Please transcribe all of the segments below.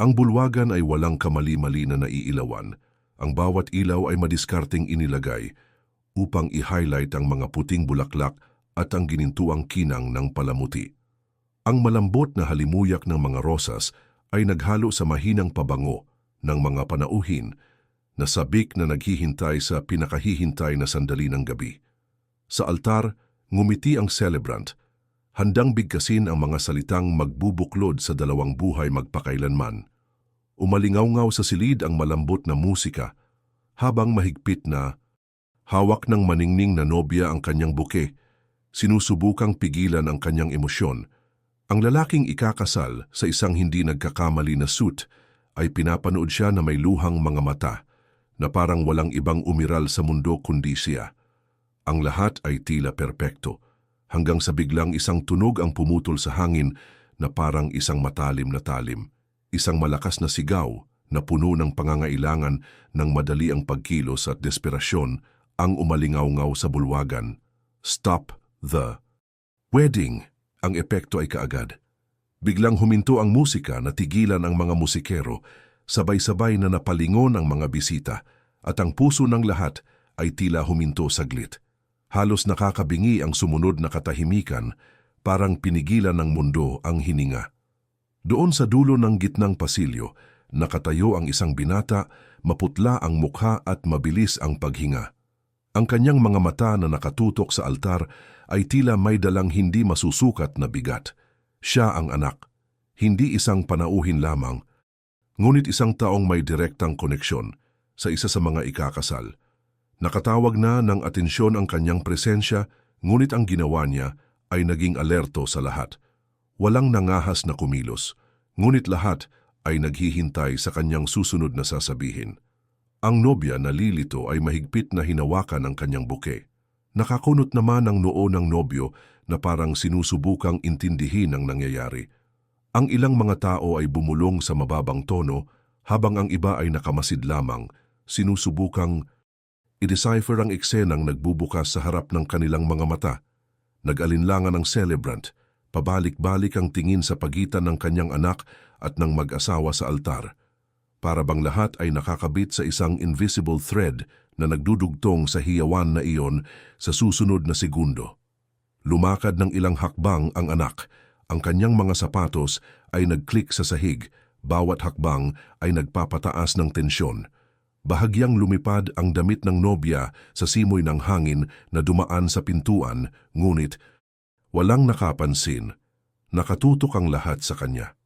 Ang bulwagan ay walang kamali-mali na naiilawan. Ang bawat ilaw ay madiskarteng inilagay upang i-highlight ang mga puting bulaklak at ang ginintuang kinang ng palamuti. Ang malambot na halimuyak ng mga rosas ay naghalo sa mahinang pabango ng mga panauhin na sabik na naghihintay sa pinakahihintay na sandali ng gabi. Sa altar, ngumiti ang celebrant, handang bigkasin ang mga salitang magbubuklod sa dalawang buhay magpakailanman. Umalingaw-ngaw sa silid ang malambot na musika, habang mahigpit na hawak ng maningning na nobya ang kanyang buke, sinusubukang pigilan ang kanyang emosyon. Ang lalaking ikakasal sa isang hindi nagkakamali na suit ay pinapanood siya na may luhang mga mata na parang walang ibang umiral sa mundo kundi siya. Ang lahat ay tila perpekto, hanggang sa biglang isang tunog ang pumutol sa hangin na parang isang matalim na talim. Isang malakas na sigaw na puno ng pangangailangan ng madali ang pagkilos at desperasyon ang umalingaw-ngaw sa bulwagan. Stop the wedding! Ang epekto ay kaagad. Biglang huminto ang musika na tigilan ang mga musikero, sabay-sabay na napalingon ang mga bisita, at ang puso ng lahat ay tila huminto saglit. Halos nakakabingi ang sumunod na katahimikan, parang pinigilan ng mundo ang hininga. Doon sa dulo ng gitnang pasilyo, nakatayo ang isang binata, maputla ang mukha at mabilis ang paghinga. Ang kanyang mga mata na nakatutok sa altar ay tila may dalang hindi masusukat na bigat. Siya ang anak, hindi isang panauhin lamang, ngunit isang taong may direktang koneksyon sa isa sa mga ikakasal. Nakatawag na ng atensyon ang kanyang presensya, ngunit ang ginawa niya ay naging alerto sa lahat. Walang nangahas na kumilos, ngunit lahat ay naghihintay sa kanyang susunod na sasabihin. Ang nobya na lilito ay mahigpit na hinawakan ang kanyang buke. Nakakunot naman ang noo ng nobyo na parang sinusubukang intindihin ang nangyayari. Ang ilang mga tao ay bumulong sa mababang tono habang ang iba ay nakamasid lamang, sinusubukang i-decipher ang eksenang nagbubukas sa harap ng kanilang mga mata. Nag-alinlangan ang celebrant, pabalik-balik ang tingin sa pagitan ng kanyang anak at ng mag-asawa sa altar. Para bang lahat ay nakakabit sa isang invisible thread na nagdudugtong sa hiyawan na iyon sa susunod na segundo. Lumakad ng ilang hakbang ang anak. Ang kanyang mga sapatos ay nag-click sa sahig. Bawat hakbang ay nagpapataas ng tensyon. Bahagyang lumipad ang damit ng nobya sa simoy ng hangin na dumaan sa pintuan, ngunit walang nakapansin. Nakatutok ang lahat sa kanya.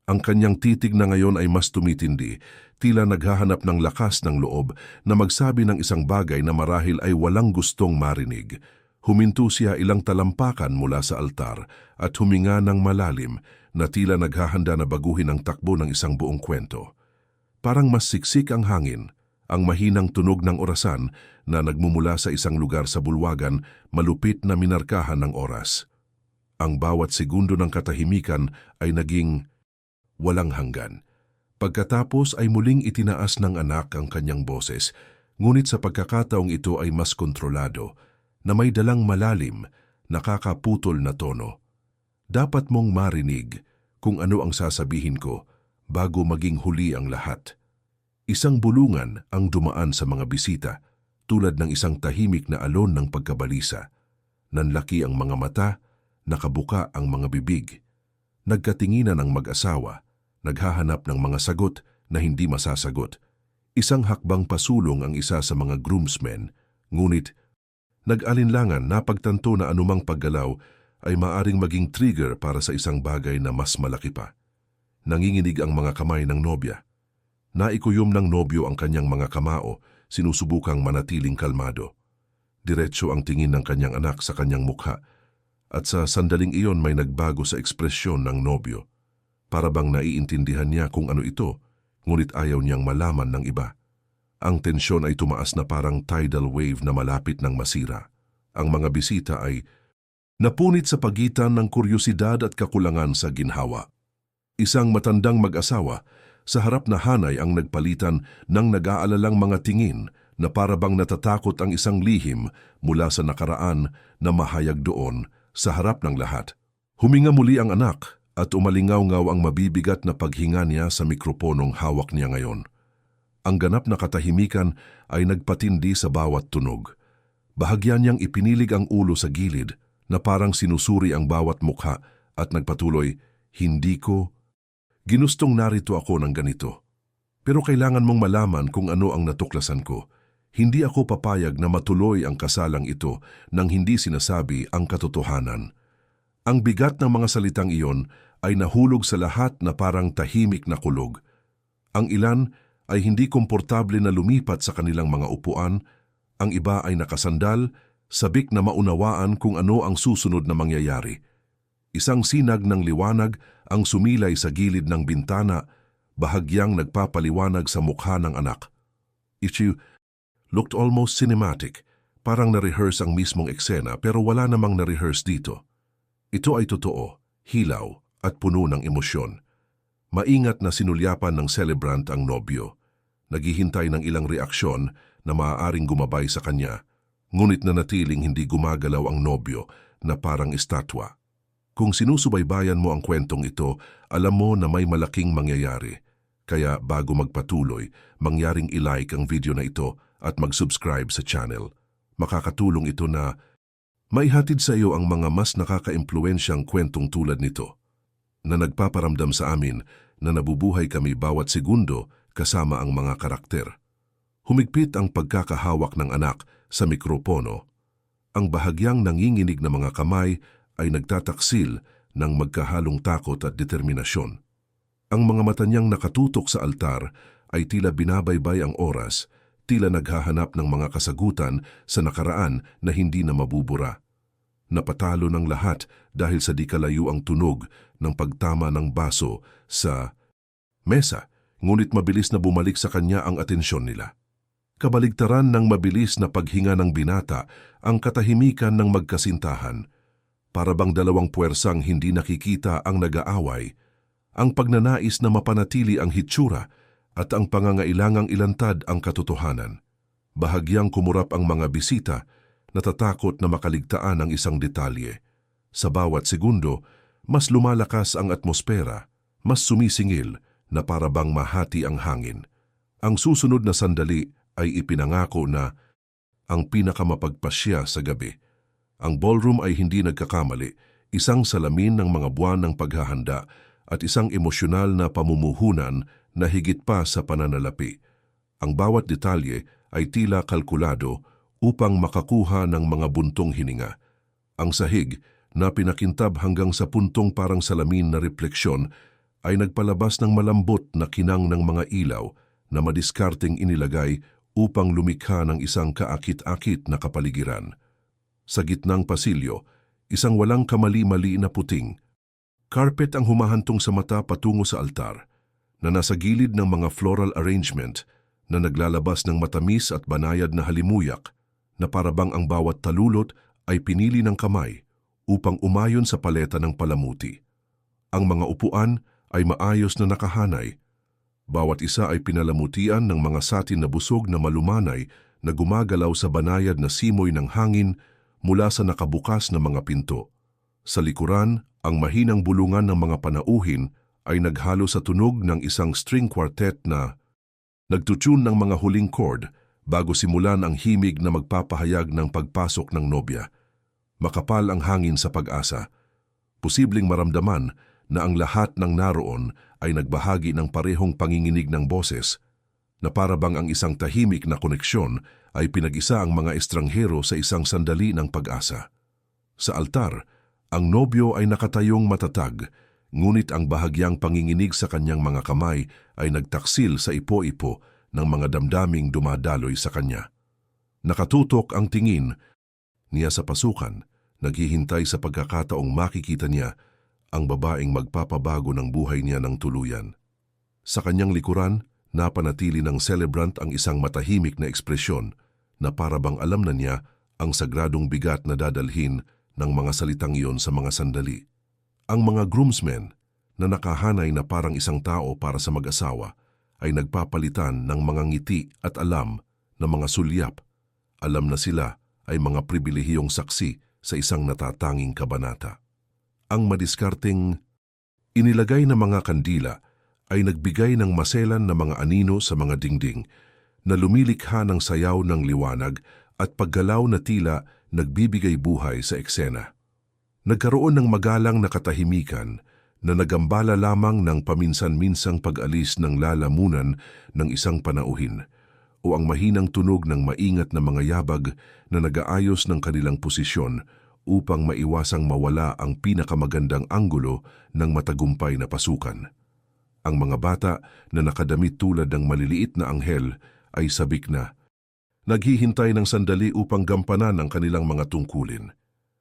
Ang kanyang titig na ngayon ay mas tumitindi, tila naghahanap ng lakas ng loob na magsabi ng isang bagay na marahil ay walang gustong marinig. Huminto siya ilang talampakan mula sa altar at huminga ng malalim na tila naghahanda na baguhin ang takbo ng isang buong kwento. Parang mas siksik ang hangin, ang mahinang tunog ng orasan na nagmumula sa isang lugar sa bulwagan, malupit na minarkahan ng oras. Ang bawat segundo ng katahimikan ay naging walang hanggan. Pagkatapos ay muling itinaas ng anak ang kanyang boses, ngunit sa pagkakataong ito ay mas kontrolado, na may dalang malalim, nakakaputol na tono. Dapat mong marinig kung ano ang sasabihin ko bago maging huli ang lahat. Isang bulungan ang dumaan sa mga bisita, tulad ng isang tahimik na alon ng pagkabalisa. Nanlaki ang mga mata, nakabuka ang mga bibig. Nagkatinginan ang mag-asawa, naghahanap ng mga sagot na hindi masasagot. Isang hakbang pasulong ang isa sa mga groomsmen, ngunit nag-alinlangan na pagtanto na anumang paggalaw ay maaring maging trigger para sa isang bagay na mas malaki pa. Nanginginig ang mga kamay ng nobya. Naikuyom ng nobyo ang kanyang mga kamao, sinusubukang manatiling kalmado. Diretso ang tingin ng kanyang anak sa kanyang mukha, at sa sandaling iyon may nagbago sa ekspresyon ng nobyo. Para bang naiintindihan niya kung ano ito, ngunit ayaw niyang malaman ng iba. Ang tensyon ay tumaas na parang tidal wave na malapit ng masira. Ang mga bisita ay napunit sa pagitan ng kuryosidad at kakulangan sa ginhawa. Isang matandang mag-asawa sa harap na hanay ang nagpalitan ng nag-aalalang mga tingin na para bang natatakot ang isang lihim mula sa nakaraan na mahayag doon sa harap ng lahat. Huminga muli ang anak at umalingaw-ngaw ang mabibigat na paghinga niya sa mikroponong hawak niya ngayon. Ang ganap na katahimikan ay nagpatindi sa bawat tunog. Bahagyan niyang ipinilig ang ulo sa gilid na parang sinusuri ang bawat mukha at nagpatuloy, "Hindi ko ginustong narito ako ng ganito. Pero kailangan mong malaman kung ano ang natuklasan ko. Hindi ako papayag na matuloy ang kasalang ito nang hindi sinasabi ang katotohanan." Ang bigat ng mga salitang iyon ay nahulog sa lahat na parang tahimik na kulog. Ang ilan ay hindi komportable na lumipat sa kanilang mga upuan, ang iba ay nakasandal, sabik na maunawaan kung ano ang susunod na mangyayari. Isang sinag ng liwanag ang sumilay sa gilid ng bintana, bahagyang nagpapaliwanag sa mukha ng anak. It looked almost cinematic, parang na-rehearse ang mismong eksena pero wala namang na-rehearse dito. Ito ay totoo, hilaw at puno ng emosyon. Maingat na sinulyapan ng celebrant ang nobyo. Naghihintay ng ilang reaksyon na maaaring gumabay sa kanya, ngunit nanatiling hindi gumagalaw ang nobyo na parang estatwa. Kung sinusubaybayan mo ang kwentong ito, alam mo na may malaking mangyayari. Kaya bago magpatuloy, mangyaring i-like ang video na ito at mag-subscribe sa channel. Makakatulong ito na maihatid sa iyo ang mga mas nakaka-impluwensyang kwentong tulad nito, na nagpaparamdam sa amin na nabubuhay kami bawat segundo kasama ang mga karakter. Humigpit ang pagkakahawak ng anak sa mikropono. Ang bahagyang nanginginig na mga kamay ay nagtataksil ng magkahalong takot at determinasyon. Ang mga mata niyang nakatutok sa altar ay tila binabaybay ang oras, tila naghahanap ng mga kasagutan sa nakaraan na hindi na mabubura. Napatalo ng lahat dahil sa di kalayo ang tunog ng pagtama ng baso sa mesa, ngunit mabilis na bumalik sa kanya ang atensyon nila. Kabaligtaran ng mabilis na paghinga ng binata ang katahimikan ng magkasintahan. Para bang dalawang puwersang hindi nakikita ang nag-aaway, ang pagnanais na mapanatili ang hitsura at ang pangangailangang ilantad ang katotohanan. Bahagyang kumurap ang mga bisita, natatakot na makaligtaan ang isang detalye. Sa bawat segundo, mas lumalakas ang atmosfera, mas sumisingil na para bang mahati ang hangin. Ang susunod na sandali ay ipinangako na ang pinakamapagpasya sa gabi. Ang ballroom ay hindi nagkakamali, isang salamin ng mga buwan ng paghahanda at isang emosyonal na pamumuhunan na higit pa sa pananalapi. Ang bawat detalye ay tila kalkulado upang makakuha ng mga buntong hininga. Ang sahig na pinakintab hanggang sa puntong parang salamin na refleksyon ay nagpalabas ng malambot na kinang ng mga ilaw na madiskarteng inilagay upang lumikha ng isang kaakit-akit na kapaligiran. Sa gitnang pasilyo, isang walang kamali-mali na puting carpet ang humahantong sa mata patungo sa altar, na nasa gilid ng mga floral arrangement na naglalabas ng matamis at banayad na halimuyak na parabang ang bawat talulot ay pinili ng kamay upang umayon sa paleta ng palamuti. Ang mga upuan ay maayos na nakahanay. Bawat isa ay pinalamutian ng mga satin na busog na malumanay na gumagalaw sa banayad na simoy ng hangin mula sa nakabukas na mga pinto. Sa likuran, ang mahinang bulungan ng mga panauhin ay naghalo sa tunog ng isang string quartet na nagtutune ng mga huling chord bago simulan ang himig na magpapahayag ng pagpasok ng nobya. Makapal ang hangin sa pag-asa. Posibleng maramdaman na ang lahat ng naroon ay nagbahagi ng parehong panginginig ng boses, na parabang ang isang tahimik na koneksyon ay pinag-isa ang mga estranghero sa isang sandali ng pag-asa. Sa altar, ang nobyo ay nakatayong matatag, ngunit ang bahagyang panginginig sa kanyang mga kamay ay nagtaksil sa ipo-ipo ng mga damdaming dumadaloy sa kanya. Nakatutok ang tingin niya sa pasukan, naghihintay sa pagkakataong makikita niya ang babaeng magpapabago ng buhay niya ng tuluyan. Sa kanyang likuran, napanatili ng celebrant ang isang matahimik na ekspresyon na parabang alam na niya ang sagradong bigat na dadalhin ng mga salitang iyon sa mga sandali. Ang mga groomsmen na nakahanay na parang isang tao para sa mag-asawa ay nagpapalitan ng mga ngiti at alam na mga sulyap. Alam na sila ay mga pribilehiyong saksi sa isang natatanging kabanata. Ang madiskarteng Inilagay na mga kandila ay nagbigay ng maselan na mga anino sa mga dingding na lumilikha ng sayaw ng liwanag at paggalaw na tila nagbibigay buhay sa eksena. Nagkaroon ng magalang na katahimikan na nagambala lamang ng paminsan-minsang pag-alis ng lalamunan ng isang panauhin o ang mahinang tunog ng maingat na mga yabag na nag-aayos ng kanilang posisyon upang maiwasang mawala ang pinakamagandang anggulo ng matagumpay na pasukan. Ang mga bata na nakadamit tulad ng maliliit na anghel ay sabik na. Naghihintay ng sandali upang gampanan ang kanilang mga tungkulin.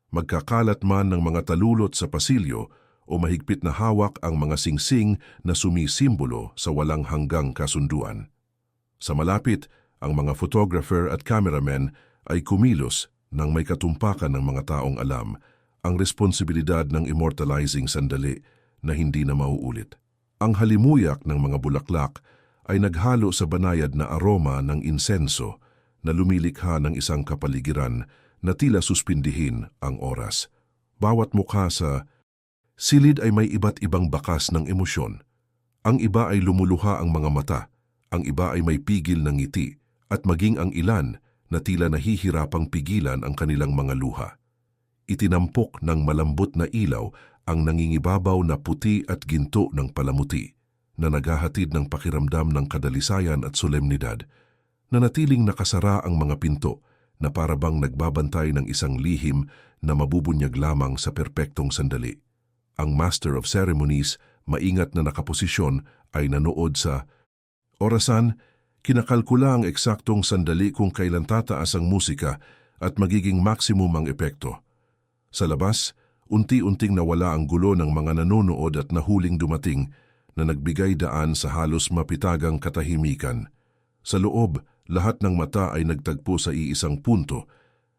Magkakalat man ng mga talulot sa pasilyo o mahigpit na hawak ang mga singsing na sumisimbolo sa walang hanggang kasunduan. Sa malapit, ang mga photographer at cameraman ay kumilos nang may katumpakan ng mga taong alam ang responsibilidad ng immortalizing sandali na hindi na mauulit. Ang halimuyak ng mga bulaklak ay naghalo sa banayad na aroma ng insenso na lumilikha ng isang kapaligiran na tila suspindihin ang oras. Bawat mukha sa silid ay may iba't ibang bakas ng emosyon. Ang iba ay lumuluha ang mga mata, ang iba ay may pigil ng ngiti, at maging ang ilan na tila nahihirapang pigilan ang kanilang mga luha. Itinampok ng malambot na ilaw ang nangingibabaw na puti at ginto ng palamuti na naghahatid ng pakiramdam ng kadalisayan at solemnidad. Nanatiling nakasara ang mga pinto na parabang nagbabantay ng isang lihim na mabubunyag lamang sa perpektong sandali. Ang Master of Ceremonies, maingat na nakaposisyon, ay nanood sa orasan. Kinakalkula ang eksaktong sandali kung kailan tataas ang musika at magiging maximum ang epekto. Sa labas, unti-unting nawala ang gulo ng mga nanonood at nahuling dumating na nagbigay daan sa halos mapitagang katahimikan. Sa loob, lahat ng mata ay nagtagpo sa iisang punto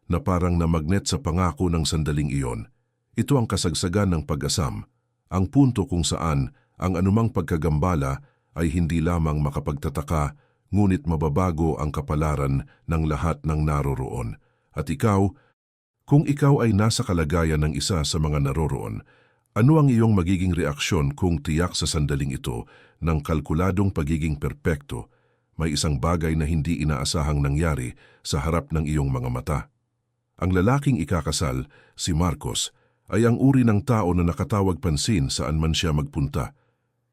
na parang namagnet sa pangako ng sandaling iyon. Ito ang kasagsagan ng pag-asam, ang punto kung saan ang anumang pagkagambala ay hindi lamang makapagtataka, ngunit mababago ang kapalaran ng lahat ng naroroon. At ikaw, kung ikaw ay nasa kalagayan ng isa sa mga naroroon, ano ang iyong magiging reaksyon kung tiyak sa sandaling ito ng kalkuladong pagiging perpekto, may isang bagay na hindi inaasahang nangyari sa harap ng iyong mga mata? Ang lalaking ikakasal, si Marcos, ay ang uri ng tao na nakatawag pansin saan man siya magpunta.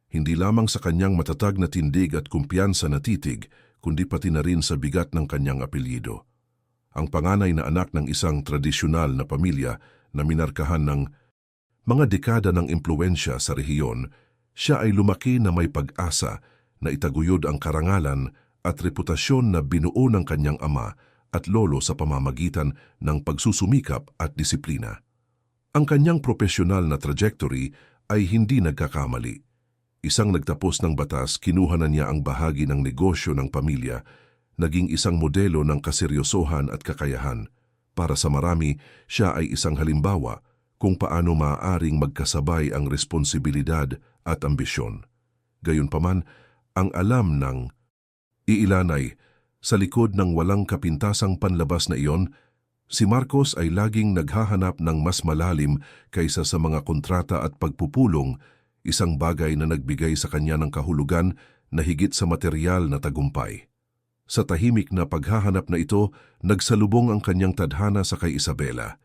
Hindi lamang sa kanyang matatag na tindig at kumpiyansa na titig, kundi pati na rin sa bigat ng kanyang apelyido. Ang panganay na anak ng isang tradisyonal na pamilya na minarkahan ng mga dekada ng impluwensya sa rehiyon, siya ay lumaki na may pag-asa na itaguyod ang karangalan at reputasyon na binuo ng kanyang ama at lolo sa pamamagitan ng pagsusumikap at disiplina. Ang kanyang profesional na trajectory ay hindi nagkakamali. Isang nagtapos ng batas, kinuha na niya ang bahagi ng negosyo ng pamilya, naging isang modelo ng kaseryosohan at kakayahan. Para sa marami, siya ay isang halimbawa kung paano maaaring magkasabay ang responsibilidad at ambisyon. Gayunpaman, ang alam ng iilanay, sa likod ng walang kapintasang panlabas na iyon, si Marcos ay laging naghahanap ng mas malalim kaysa sa mga kontrata at pagpupulong, isang bagay na nagbigay sa kanya ng kahulugan na higit sa material na tagumpay. Sa tahimik na paghahanap na ito, nagsalubong ang kanyang tadhana sa kay Isabela.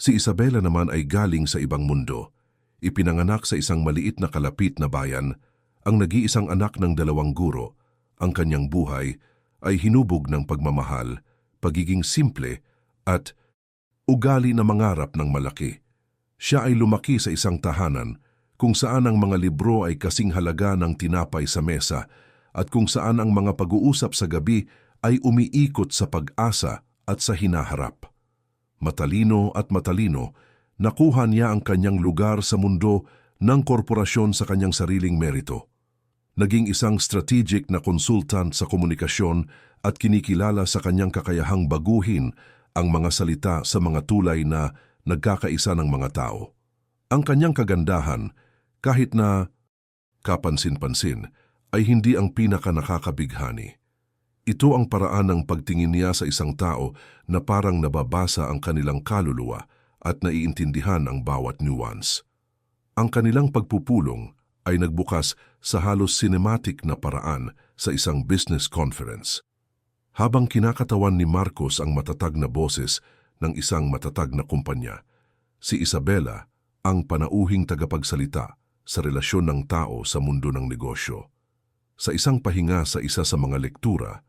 Si Isabela naman ay galing sa ibang mundo. Ipinanganak sa isang maliit na kalapit na bayan, ang nag-iisang anak ng 2 guro. Ang kanyang buhay ay hinubog ng pagmamahal, pagiging simple at ugali na mangarap ng malaki. Siya ay lumaki sa isang tahanan kung saan ang mga libro ay kasing halaga ng tinapay sa mesa at kung saan ang mga pag-uusap sa gabi ay umiikot sa pag-asa at sa hinaharap. Matalino at matalino, nakuha niya ang kanyang lugar sa mundo ng korporasyon sa kanyang sariling merito. Naging isang strategic na consultant sa komunikasyon at kinikilala sa kanyang kakayahang baguhin ang mga salita sa mga tulay na nagkakaisa ng mga tao. Ang kanyang kagandahan, kahit na kapansin-pansin, ay hindi ang pinaka-nakakabighani. Ito ang paraan ng pagtingin niya sa isang tao na parang nababasa ang kanilang kaluluwa at naiintindihan ang bawat nuance. Ang kanilang pagpupulong ay nagbukas sa halos cinematic na paraan sa isang business conference. Habang kinakatawan ni Marcos ang matatag na boses ng isang matatag na kumpanya, si Isabela ang panauhing tagapagsalita sa relasyon ng tao sa mundo ng negosyo. Sa isang pahinga sa isa sa mga lektura,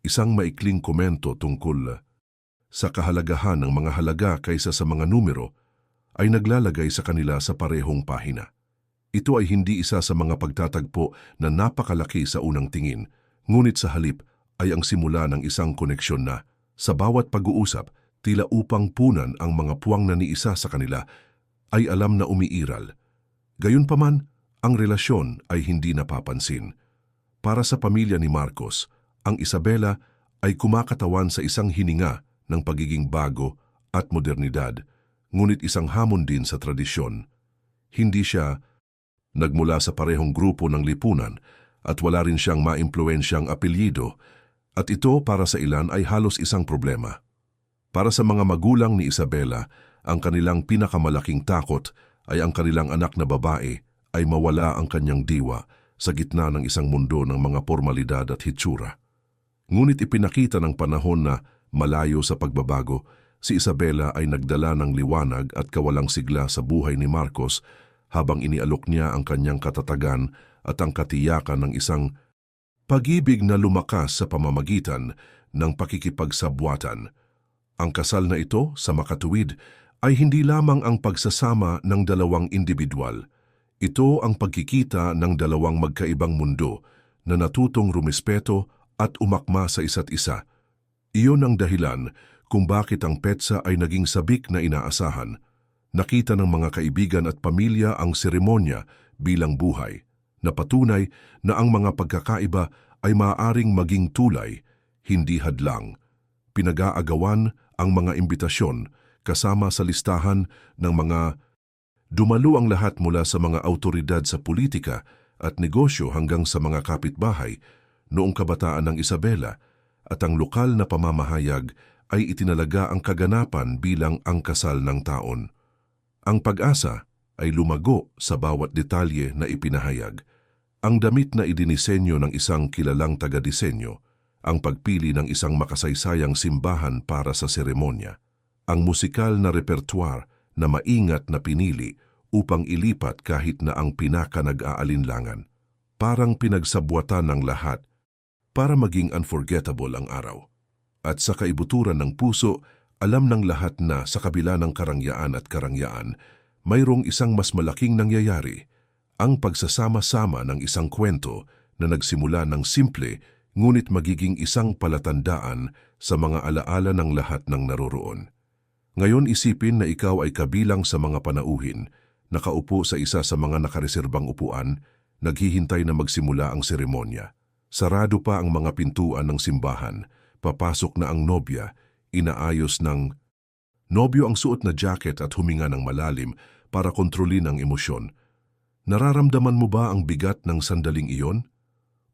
isang maikling komento tungkol sa kahalagahan ng mga halaga kaysa sa mga numero ay naglalagay sa kanila sa parehong pahina. Ito ay hindi isa sa mga pagtatagpo na napakalaki sa unang tingin, ngunit sa halip ay ang simula ng isang koneksyon na, sa bawat pag-uusap, tila upang punan ang mga puwang na niisa sa kanila, ay alam na umiiral. Gayunpaman, ang relasyon ay hindi napapansin. Para sa pamilya ni Marcos, ang Isabela ay kumakatawan sa isang hininga ng pagiging bago at modernidad, ngunit isang hamon din sa tradisyon. Hindi siya nagmula sa parehong grupo ng lipunan at wala rin siyang maimpluwensyang apelyido, at ito para sa ilan ay halos isang problema. Para sa mga magulang ni Isabela, ang kanilang pinakamalaking takot ay ang kanilang anak na babae ay mawala ang kanyang diwa sa gitna ng isang mundo ng mga formalidad at hitsura. Ngunit ipinakita ng panahon na malayo sa pagbabago, si Isabela ay nagdala ng liwanag at kawalang sigla sa buhay ni Marcos habang inialok niya ang kanyang katatagan at ang katiyakan ng isang pag-ibig na lumakas sa pamamagitan ng pakikipagsabwatan. Ang kasal na ito, sa makatuwid, ay hindi lamang ang pagsasama ng dalawang individual. Ito ang pagkikita ng dalawang magkaibang mundo na natutong rumispeto at umakma sa isa't isa. Iyon ang dahilan kung bakit ang petsa ay naging sabik na inaasahan. Nakita ng mga kaibigan at pamilya ang seremonya bilang buhay, na patunay na ang mga pagkakaiba ay maaaring maging tulay, hindi hadlang. Pinag-aagawan ang mga imbitasyon kasama sa listahan ng mga dumalo ang lahat mula sa mga awtoridad sa politika at negosyo hanggang sa mga kapitbahay. Noong kabataan ng Isabela at ang lokal na pamamahayag ay itinalaga ang kaganapan bilang ang kasal ng taon. Ang pag-asa ay lumago sa bawat detalye na ipinahayag. Ang damit na idinisenyo ng isang kilalang taga-disenyo, ang pagpili ng isang makasaysayang simbahan para sa seremonya, ang musikal na repertoire na maingat na pinili upang ilipat kahit na ang pinaka-nag-aalinlangan. Parang pinagsabwatan ng lahat para maging unforgettable ang araw. At sa kaibuturan ng puso, alam ng lahat na sa kabila ng karangyaan at karangyaan, mayroong isang mas malaking nangyayari, ang pagsasama-sama ng isang kwento na nagsimula ng simple ngunit magiging isang palatandaan sa mga alaala ng lahat ng naroroon. Ngayon isipin na ikaw ay kabilang sa mga panauhin, nakaupo sa isa sa mga nakareserbang upuan, naghihintay na magsimula ang seremonya. Sarado pa ang mga pintuan ng simbahan, papasok na ang nobya, inaayos ng nobyo ang suot na jacket at huminga ng malalim para kontrolin ang emosyon. Nararamdaman mo ba ang bigat ng sandaling iyon?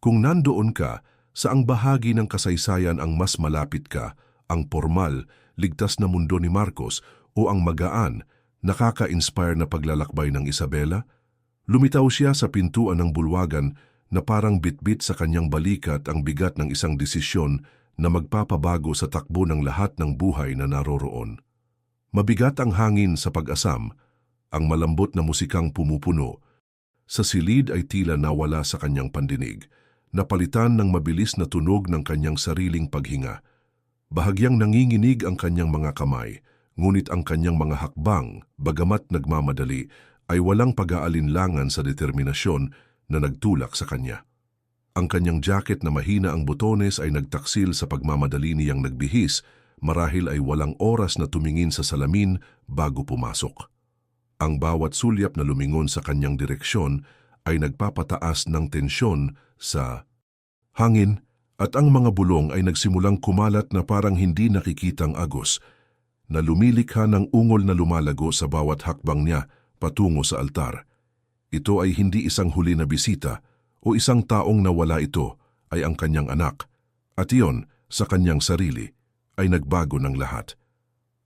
Kung nandoon ka, saang bahagi ng kasaysayan ang mas malapit ka, ang formal, ligtas na mundo ni Marcos o ang magaan, nakaka-inspire na paglalakbay ng Isabela? Lumitaw siya sa pintuan ng bulwagan na parang bitbit sa kanyang balikat ang bigat ng isang desisyon na magpapabago sa takbo ng lahat ng buhay na naroroon. Mabigat ang hangin sa pag-asam, ang malambot na musikang pumupuno. Sa silid ay tila nawala sa kanyang pandinig, napalitan ng mabilis na tunog ng kanyang sariling paghinga. Bahagyang nanginginig ang kanyang mga kamay, ngunit ang kanyang mga hakbang, bagamat nagmamadali, ay walang pag-aalinlangan sa determinasyon na nagtulak sa kanya. Ang kanyang jacket na mahina ang butones ay nagtaksil sa pagmamadali niyang nagbihis, marahil ay walang oras na tumingin sa salamin bago pumasok. Ang bawat sulyap na lumingon sa kanyang direksyon ay nagpapataas ng tensyon sa hangin at ang mga bulong ay nagsimulang kumalat na parang hindi nakikitang agos na lumilikha ng ungol na lumalago sa bawat hakbang niya patungo sa altar. Ito ay hindi isang huli na bisita o isang taong nawala, ito ay ang kanyang anak at iyon sa kanyang sarili ay nagbago ng lahat.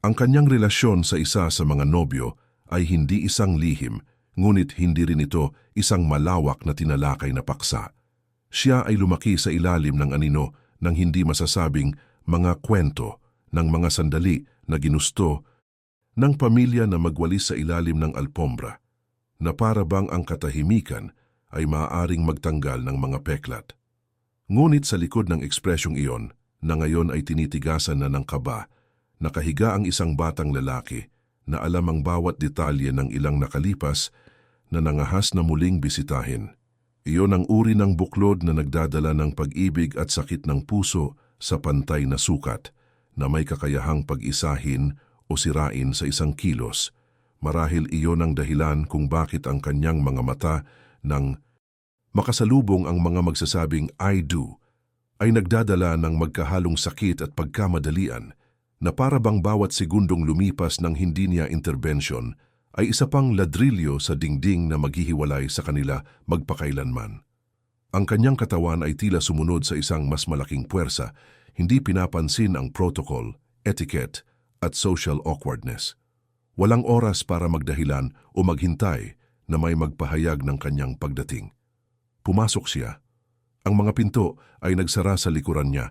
Ang kanyang relasyon sa isa sa mga nobyo ay hindi isang lihim, ngunit hindi rin ito isang malawak na tinalakay na paksa. Siya ay lumaki sa ilalim ng anino ng hindi masasabing mga kwento, ng mga sandali na ginusto ng pamilya na magwalis sa ilalim ng alpombra, na para bang ang katahimikan ay maaaring magtanggal ng mga peklat. Ngunit sa likod ng ekspresyong iyon, na ngayon ay tinitigasan na ng kaba, nakahiga ang isang batang lalaki na alam ang bawat detalye ng ilang nakalipas na nangahas na muling bisitahin. Iyon ang uri ng buklod na nagdadala ng pag-ibig at sakit ng puso sa pantay na sukat na may kakayahang pag-isahin o sirain sa isang kilos. Marahil iyon ang dahilan kung bakit ang kanyang mga mata ng makasalubong ang mga magsasabing I do ay nagdadala ng magkahalong sakit at pagkamadalian na para bang bawat segundong lumipas ng hindi niya intervention ay isa pang ladrilyo sa dingding na maghihiwalay sa kanila magpakailanman. Ang kanyang katawan ay tila sumunod sa isang mas malaking puwersa, hindi pinapansin ang protocol, etiquette, at social awkwardness. Walang oras para magdahilan o maghintay na may magpahayag ng kanyang pagdating. Pumasok siya. Ang mga pinto ay nagsara sa likuran niya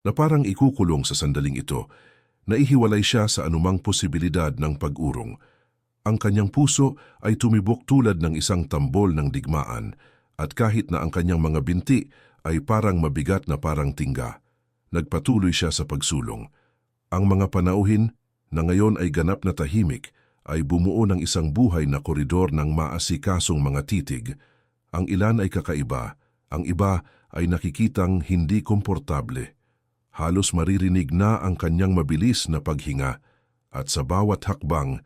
na parang ikukulong sa sandaling ito. Naihiwalay siya sa anumang posibilidad ng pag-urong. Ang kanyang puso ay tumibok tulad ng isang tambol ng digmaan at kahit na ang kanyang mga binti ay parang mabigat na parang tingga, nagpatuloy siya sa pagsulong. Ang mga panauhin na ngayon ay ganap na tahimik ay bumuo ng isang buhay na koridor ng maasikasong mga titig. Ang ilan ay kakaiba, ang iba ay nakikitang hindi komportable. Halos maririnig na ang kanyang mabilis na paghinga at sa bawat hakbang,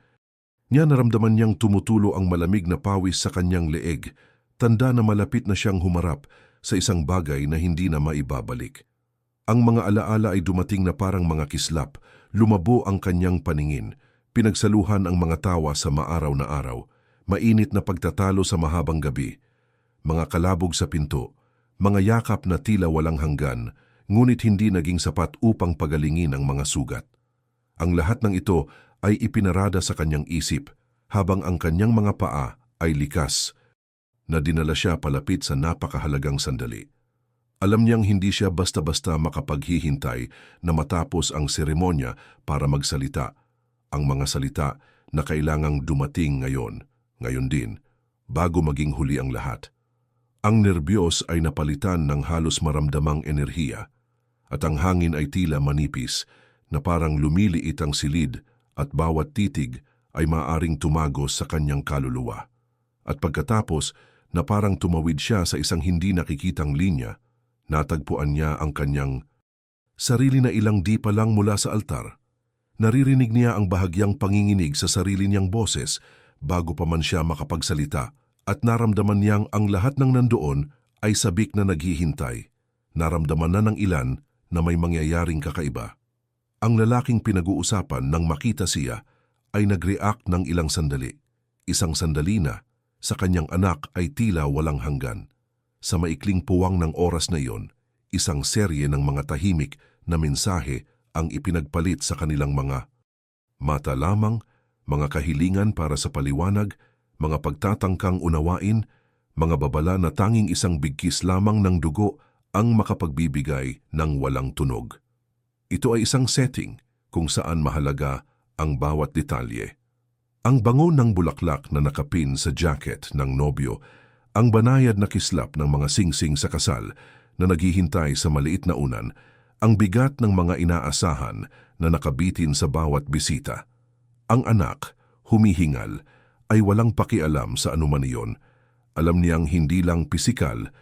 niya naramdaman niyang tumutulo ang malamig na pawis sa kanyang leeg, tanda na malapit na siyang humarap sa isang bagay na hindi na maibabalik. Ang mga alaala ay dumating na parang mga kislap, lumabo ang kanyang paningin, pinagsaluhan ang mga tawa sa maaraw na araw, mainit na pagtatalo sa mahabang gabi, mga kalabog sa pinto, mga yakap na tila walang hanggan, ngunit hindi naging sapat upang pagalingin ang mga sugat. Ang lahat ng ito ay ipinarada sa kanyang isip habang ang kanyang mga paa ay likas na dinala siya palapit sa napakahalagang sandali. Alam niyang hindi siya basta-basta makapaghihintay na matapos ang seremonya para magsalita. Ang mga salita na kailangang dumating ngayon din, bago maging huli ang lahat. Ang nerbiyos ay napalitan ng halos maramdamang enerhiya at ang hangin ay tila manipis na parang lumiliit ang silid at bawat titig ay maaring tumagos sa kanyang kaluluwa. At pagkatapos na parang tumawid siya sa isang hindi nakikitang linya, natagpuan niya ang kanyang sarili na ilang di pa lang mula sa altar. Naririnig niya ang bahagyang panginginig sa sarili niyang boses bago pa man siya makapagsalita at naramdaman niyang ang lahat ng nandoon ay sabik na naghihintay. Naramdaman na ng ilan na may mangyayaring kakaiba. Ang lalaking pinag-uusapan nang makita siya ay nag-react ng ilang sandali. Isang sandali na sa kanyang anak ay tila walang hanggan. Sa maikling puwang ng oras na iyon, isang serye ng mga tahimik na mensahe ang ipinagpalit sa kanilang mga mata lamang, mga kahilingan para sa paliwanag, mga pagtatangkang unawain, mga babala na tanging isang bigkis lamang ng dugo ang makapagbibigay ng walang tunog. Ito ay isang setting kung saan mahalaga ang bawat detalye. Ang bango ng bulaklak na nakapin sa jacket ng nobyo, ang banayad na kislap ng mga singsing sa kasal na naghihintay sa maliit na unan, ang bigat ng mga inaasahan na nakabitin sa bawat bisita. Ang anak, humihingal, ay walang pakialam sa anuman iyon. Alam niyang hindi lang pisikal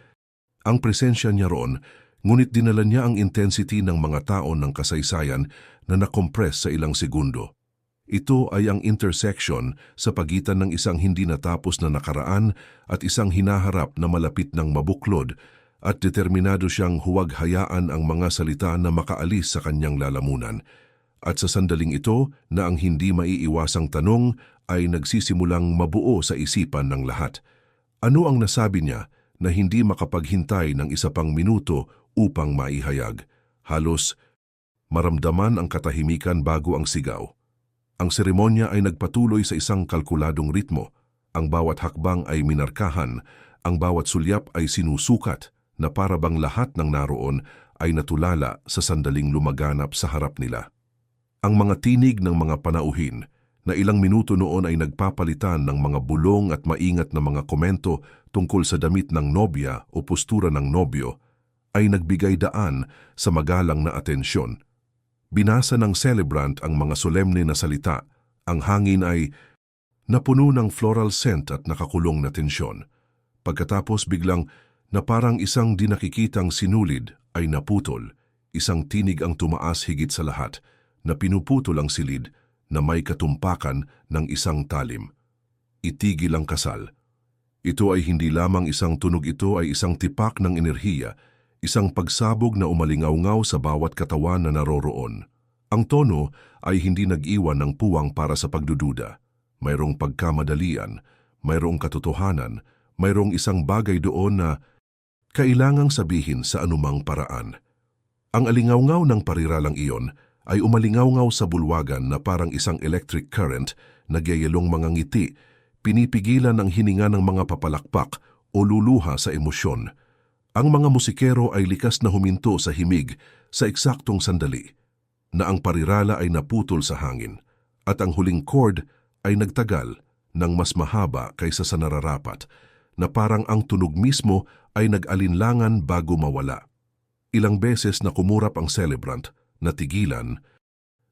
ang presensya niya roon, ngunit dinala niya ang intensity ng mga taon ng kasaysayan na nakompress sa ilang segundo. Ito ay ang intersection sa pagitan ng isang hindi natapos na nakaraan at isang hinaharap na malapit ng mabuklod at determinado siyang huwag hayaan ang mga salita na makaalis sa kanyang lalamunan. At sa sandaling ito na ang hindi maiiwasang tanong ay nagsisimulang mabuo sa isipan ng lahat. Ano ang nasabi niya na hindi makapaghintay ng isa pang minuto upang maihayag? Halos maramdaman ang katahimikan bago ang sigaw. Ang seremonya ay nagpatuloy sa isang kalkuladong ritmo. Ang bawat hakbang ay minarkahan, ang bawat sulyap ay sinusukat na para bang lahat ng naroon ay natulala sa sandaling lumaganap sa harap nila. Ang mga tinig ng mga panauhin na ilang minuto noon ay nagpapalitan ng mga bulong at maingat na mga komento tungkol sa damit ng nobya o postura ng nobyo ay nagbigay daan sa magalang na atensyon. Binasa ng celebrant ang mga solemne na salita. Ang hangin ay napuno ng floral scent at nakakulong na tensyon. Pagkatapos biglang na parang isang di nakikitang sinulid ay naputol, isang tinig ang tumaas higit sa lahat na pinuputol ang silid na may katumpakan ng isang talim. Itigil ang kasal. Ito ay hindi lamang isang tunog, ito ay isang tipak ng enerhiya, isang pagsabog na umalingaw-ngaw sa bawat katawan na naroroon. Ang tono ay hindi nag-iwan ng puwang para sa pagdududa. Mayroong pagkamadalian, mayroong katotohanan, mayroong isang bagay doon na kailangang sabihin sa anumang paraan. Ang alingaw-ngaw ng pariralang iyon ay umalingaw-ngaw sa bulwagan na parang isang electric current na gayelong mga ngiti, pinipigilan ang hininga ng mga papalakpak o luluha sa emosyon. Ang mga musikero ay likas na huminto sa himig sa eksaktong sandali na ang parirala ay naputol sa hangin at ang huling chord ay nagtagal ng mas mahaba kaysa sa nararapat na parang ang tunog mismo ay nag-alinlangan bago mawala. Ilang beses na kumurap ang celebrant, natigilan,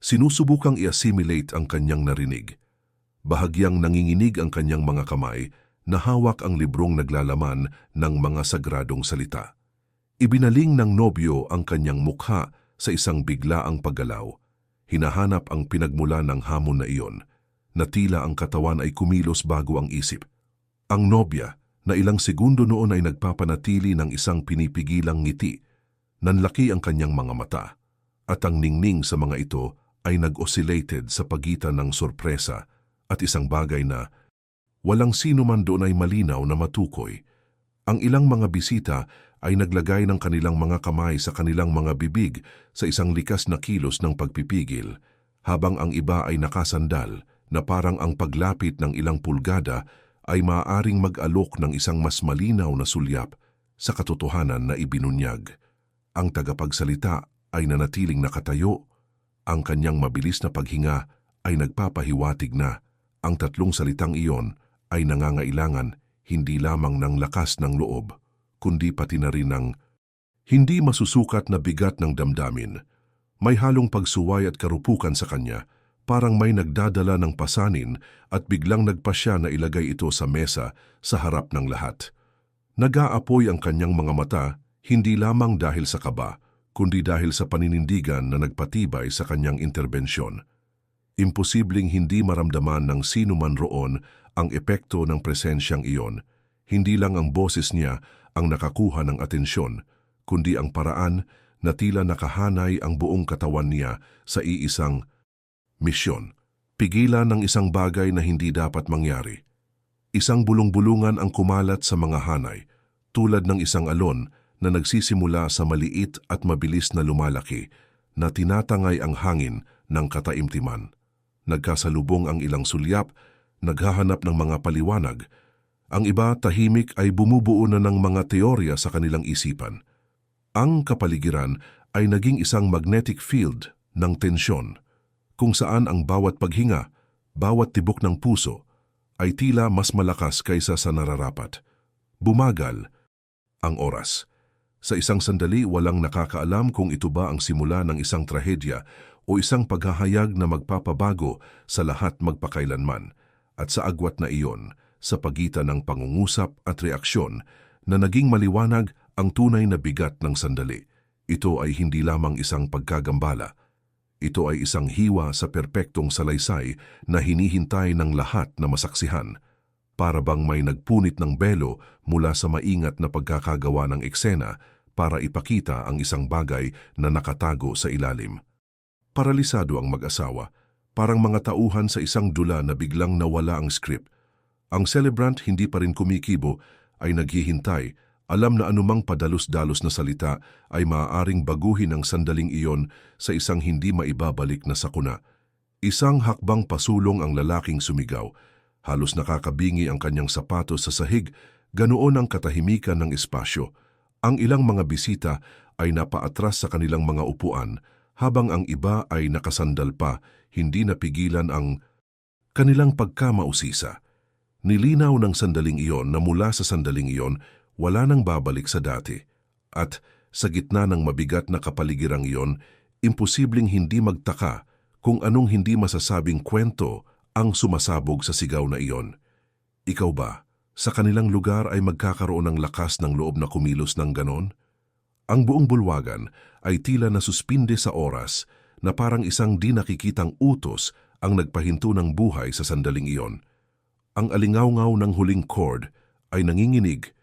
sinusubukang i-assimilate ang kanyang narinig. Bahagyang nanginginig ang kanyang mga kamay na hawak ang librong naglalaman ng mga sagradong salita. Ibinaling ng nobyo ang kanyang mukha sa isang biglaang paggalaw. Hinahanap ang pinagmula ng hamon na iyon, na tila ang katawan ay kumilos bago ang isip. Ang nobya, na ilang segundo noon ay nagpapanatili ng isang pinipigilang ngiti, nanlaki ang kanyang mga mata, at ang ningning sa mga ito ay nag-oscillated sa pagitan ng sorpresa at isang bagay na walang sino man doon ay malinaw na matukoy. Ang ilang mga bisita ay naglagay ng kanilang mga kamay sa kanilang mga bibig sa isang likas na kilos ng pagpipigil, habang ang iba ay nakasandal na parang ang paglapit ng ilang pulgada ay maaaring mag-alok ng isang mas malinaw na sulyap sa katotohanan na ibinunyag. Ang tagapagsalita ay nanatiling nakatayo, ang kanyang mabilis na paghinga ay nagpapahiwatig na ang tatlong salitang iyon ay nangangailangan hindi lamang ng lakas ng loob, kundi pati na rin ng hindi masusukat na bigat ng damdamin. May halong pagsuway at karupukan sa kanya, parang may nagdadala ng pasanin at biglang nagpasya na ilagay ito sa mesa sa harap ng lahat. Nag-aapoy ang kanyang mga mata, hindi lamang dahil sa kaba, kundi dahil sa paninindigan na nagpatibay sa kanyang interbensyon. Imposibleng hindi maramdaman ng sino man roon ang epekto ng presensyang iyon. Hindi lang ang boses niya ang nakakuha ng atensyon, kundi ang paraan na tila nakahanay ang buong katawan niya sa iisang misyon. Pigilan ng isang bagay na hindi dapat mangyari. Isang bulong-bulungan ang kumalat sa mga hanay, tulad ng isang alon na nagsisimula sa maliit at mabilis na lumalaki, na tinatangay ang hangin ng kataimtiman. Nagkasalubong ang ilang sulyap, naghahanap ng mga paliwanag. Ang iba tahimik ay bumubuo na ng mga teorya sa kanilang isipan. Ang kapaligiran ay naging isang magnetic field ng tensyon, kung saan ang bawat paghinga, bawat tibok ng puso, ay tila mas malakas kaysa sa nararapat. Bumagal ang oras. Sa isang sandali, walang nakakaalam kung ito ba ang simula ng isang trahedya o isang paghahayag na magpapabago sa lahat magpakailanman. At sa agwat na iyon, sa pagitan ng pangungusap at reaksyon, na naging maliwanag ang tunay na bigat ng sandali. Ito ay hindi lamang isang pagkagambala. Ito ay isang hiwa sa perpektong salaysay na hinihintay ng lahat na masaksihan. Para bang may nagpunit ng belo mula sa maingat na pagkakagawa ng eksena para ipakita ang isang bagay na nakatago sa ilalim. Paralisado ang mag-asawa, parang mga tauhan sa isang dula na biglang nawala ang script. Ang celebrant hindi pa rin kumikibo, ay naghihintay, alam na anumang padalos-dalos na salita ay maaaring baguhin ang sandaling iyon sa isang hindi maibabalik na sakuna. Isang hakbang pasulong ang lalaking sumigaw, Halos nakakabingi ang kanyang sapatos sa sahig, ganoon ang katahimikan ng espasyo. Ang ilang mga bisita ay napaatras sa kanilang mga upuan, habang ang iba ay nakasandal pa, hindi napigilan ang kanilang pagkamausisa. Nilinaw ng sandaling iyon na mula sa sandaling iyon, wala nang babalik sa dati. At sa gitna ng mabigat na kapaligirang iyon, imposibleng hindi magtaka kung anong hindi masasabing kwento ang sumasabog sa sigaw na iyon. Ikaw ba, sa kanilang lugar ay magkakaroon ng lakas ng loob na kumilos ng ganon? Ang buong bulwagan ay tila nasuspinde sa oras na parang isang di nakikitang utos ang nagpahinto ng buhay sa sandaling iyon. Ang alingawngaw ng huling chord ay nanginginig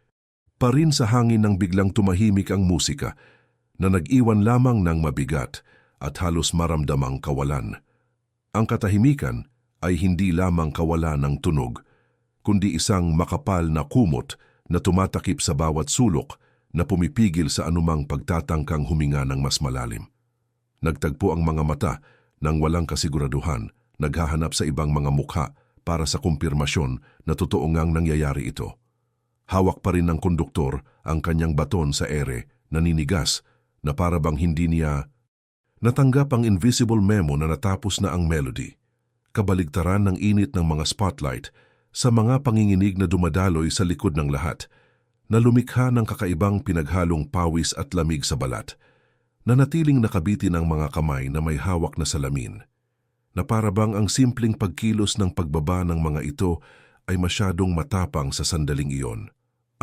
pa rin sa hangin nang biglang tumahimik ang musika na nag-iwan lamang ng mabigat at halos maramdamang kawalan. Ang katahimikan ay hindi lamang kawalan ng tunog, kundi isang makapal na kumot na tumatakip sa bawat sulok na pumipigil sa anumang pagtatangkang huminga ng mas malalim. Nagtagpo ang mga mata ng walang kasiguraduhan, naghahanap sa ibang mga mukha para sa kumpirmasyon na totoo ngang nangyayari ito. Hawak pa rin ng konduktor ang kanyang baton sa ere, naninigas na para bang hindi niya natanggap ang invisible memo na natapos na ang melody. Kabaligtaran ng init ng mga spotlight sa mga panginginig na dumadaloy sa likod ng lahat, na lumikha ng kakaibang pinaghalong pawis at lamig sa balat, na natiling nakabitin ang mga kamay na may hawak na salamin, na para bang ang simpleng pagkilos ng pagbaba ng mga ito ay masyadong matapang sa sandaling iyon.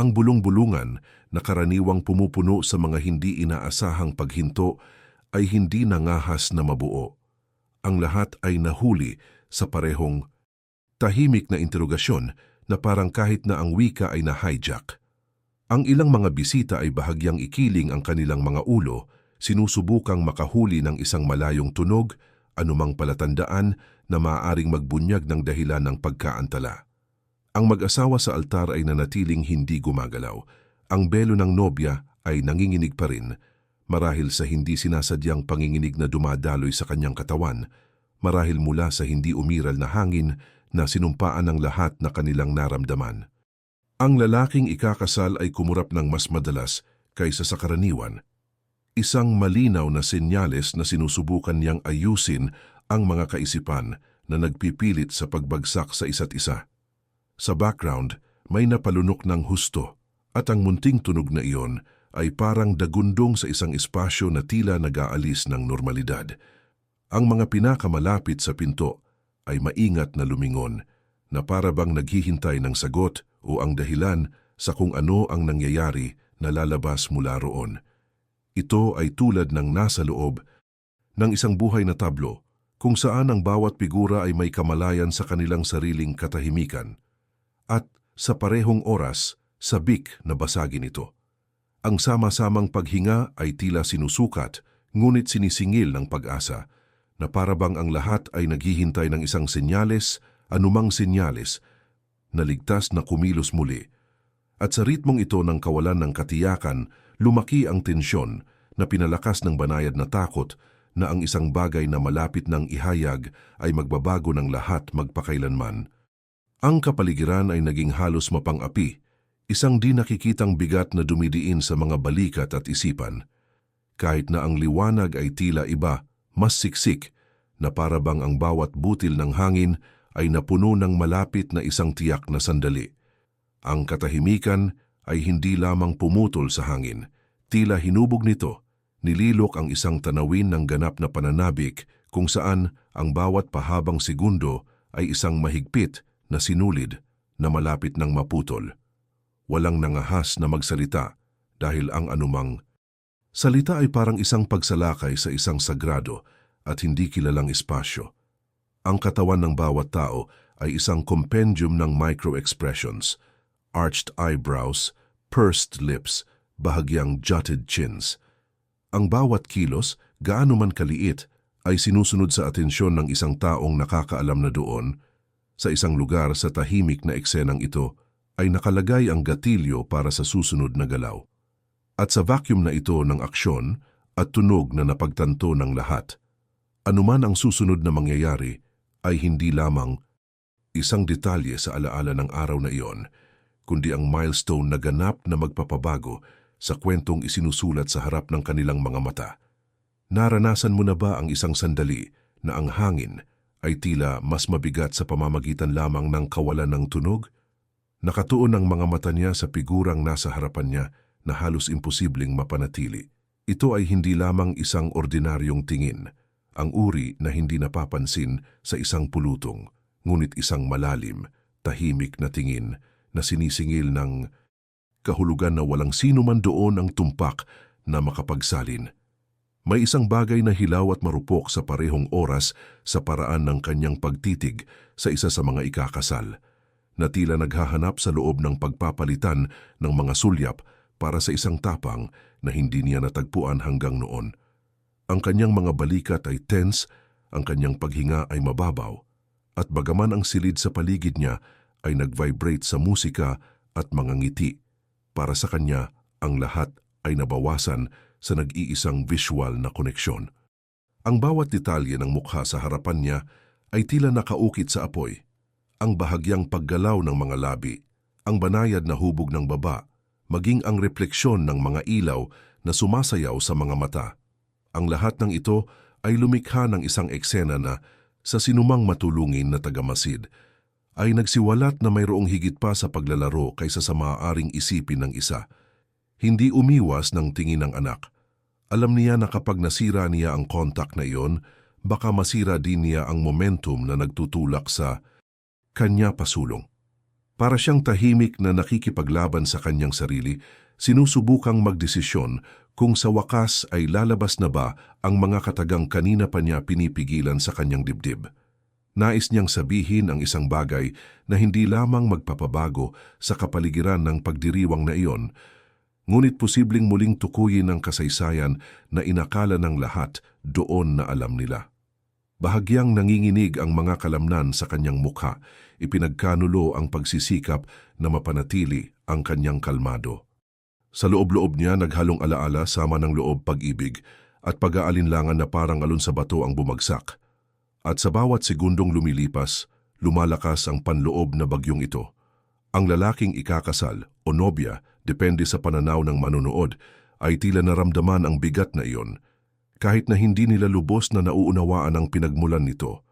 Ang bulong-bulungan na karaniwang pumupuno sa mga hindi inaasahang paghinto ay hindi nangahas na mabuo. Ang lahat ay nahuli sa parehong tahimik na interogasyon na parang kahit na ang wika ay na-hijack. Ang ilang mga bisita ay bahagyang ikiling ang kanilang mga ulo, sinusubukang makahuli ng isang malayong tunog, anumang palatandaan na maaaring magbunyag ng dahilan ng pagkaantala. Ang mag-asawa sa altar ay nanatiling hindi gumagalaw. Ang belo ng nobya ay nanginginig pa rin, marahil sa hindi sinasadyang panginginig na dumadaloy sa kanyang katawan, marahil mula sa hindi umiral na hangin na sinumpaan ng lahat na kanilang naramdaman. Ang lalaking ikakasal ay kumurap ng mas madalas kaysa sa karaniwan. Isang malinaw na senyales na sinusubukan niyang ayusin ang mga kaisipan na nagpipilit sa pagbagsak sa isa't isa. Sa background, may napalunok ng husto at ang munting tunog na iyon ay parang dagundong sa isang espasyo na tila nag-aalis ng normalidad. Ang mga pinakamalapit sa pinto ay maingat na lumingon na para bang naghihintay ng sagot o ang dahilan sa kung ano ang nangyayari na lalabas mula roon. Ito ay tulad ng nasa loob ng isang buhay na tablo kung saan ang bawat figura ay may kamalayan sa kanilang sariling katahimikan. At sa parehong oras, sabik na basagin ito. Ang sama-samang paghinga ay tila sinusukat, ngunit sinisingil ng pag-asa, na para bang ang lahat ay naghihintay ng isang senyales, anumang senyales, na ligtas na kumilos muli. At sa ritmong ito ng kawalan ng katiyakan, lumaki ang tensyon na pinalakas ng banayad na takot na ang isang bagay na malapit ng ihayag ay magbabago ng lahat magpakailanman. Ang kapaligiran ay naging halos mapang-api, isang di nakikitang bigat na dumidiin sa mga balikat at isipan. Kahit na ang liwanag ay tila iba, mas siksik, na para bang ang bawat butil ng hangin ay napuno ng malapit na isang tiyak na sandali. Ang katahimikan ay hindi lamang pumutol sa hangin, tila hinubog nito, nililok ang isang tanawin ng ganap na pananabik kung saan ang bawat pahabang segundo ay isang mahigpit na sinulid na malapit ng maputol. Walang nangahas na magsalita dahil ang anumang salita ay parang isang pagsalakay sa isang sagrado at hindi kilalang espasyo. Ang katawan ng bawat tao ay isang compendium ng micro-expressions, arched eyebrows, pursed lips, bahagyang jutted chins. Ang bawat kilos, gaano man kaliit, ay sinusunod sa atensyon ng isang taong nakakaalam na doon, sa isang lugar sa tahimik na eksenang ito, ay nakalagay ang gatilyo para sa susunod na galaw. At sa vacuum na ito ng aksyon at tunog na napagtanto ng lahat, anuman ang susunod na mangyayari ay hindi lamang isang detalye sa alaala ng araw na iyon, kundi ang milestone na ganap na magpapabago sa kwentong isinusulat sa harap ng kanilang mga mata. Naranasan mo na ba ang isang sandali na ang hangin ay tila mas mabigat sa pamamagitan lamang ng kawalan ng tunog? Nakatuon ang mga mata niya sa figurang nasa harapan niya na halos imposibleng mapanatili. Ito ay hindi lamang isang ordinaryong tingin, ang uri na hindi napapansin sa isang pulutong, ngunit isang malalim, tahimik na tingin na sinisingil ng kahulugan na walang sino man doon ang tumpak na makapagsalin. May isang bagay na hilaw at marupok sa parehong oras sa paraan ng kanyang pagtitig sa isa sa mga ikakasal, na tila naghahanap sa loob ng pagpapalitan ng mga sulyap para sa isang tapang na hindi niya natagpuan hanggang noon. Ang kanyang mga balikat ay tense, ang kanyang paghinga ay mababaw, at bagaman ang silid sa paligid niya ay nag-vibrate sa musika at mga ngiti, para sa kanya ang lahat ay nabawasan sa nag-iisang visual na koneksyon. Ang bawat detalye ng mukha sa harapan niya ay tila nakaukit sa apoy. Ang bahagyang paggalaw ng mga labi, ang banayad na hubog ng baba, maging ang refleksyon ng mga ilaw na sumasayaw sa mga mata. Ang lahat ng ito ay lumikha ng isang eksena na, sa sinumang matulungin na tagamasid, ay nagsiwalat na mayroong higit pa sa paglalaro kaysa sa maaaring isipin ng isa. Hindi umiwas ng tingin ng anak. Alam niya na kapag nasira niya ang kontak na iyon, baka masira din niya ang momentum na nagtutulak sa kanya pasulong. Para siyang tahimik na nakikipaglaban sa kanyang sarili, sinusubukang magdesisyon kung sa wakas ay lalabas na ba ang mga katagang kanina pa niya pinipigilan sa kanyang dibdib. Nais niyang sabihin ang isang bagay na hindi lamang magpapabago sa kapaligiran ng pagdiriwang na iyon, ngunit posibleng muling tukuyin ang kasaysayan na inakala ng lahat doon na alam nila. Bahagyang nanginginig ang mga kalamnan sa kanyang mukha, ipinagkanulo ang pagsisikap na mapanatili ang kanyang kalmado. Sa loob-loob niya naghalong alaala sama ng loob pag-ibig at pag-aalinlangan na parang alon sa bato ang bumagsak. At sa bawat segundong lumilipas, lumalakas ang panloob na bagyong ito. Ang lalaking ikakasal o nobya, depende sa pananaw ng manonood, ay tila naramdaman ang bigat na iyon, kahit na hindi nila lubos na nauunawaan ang pinagmulan nito.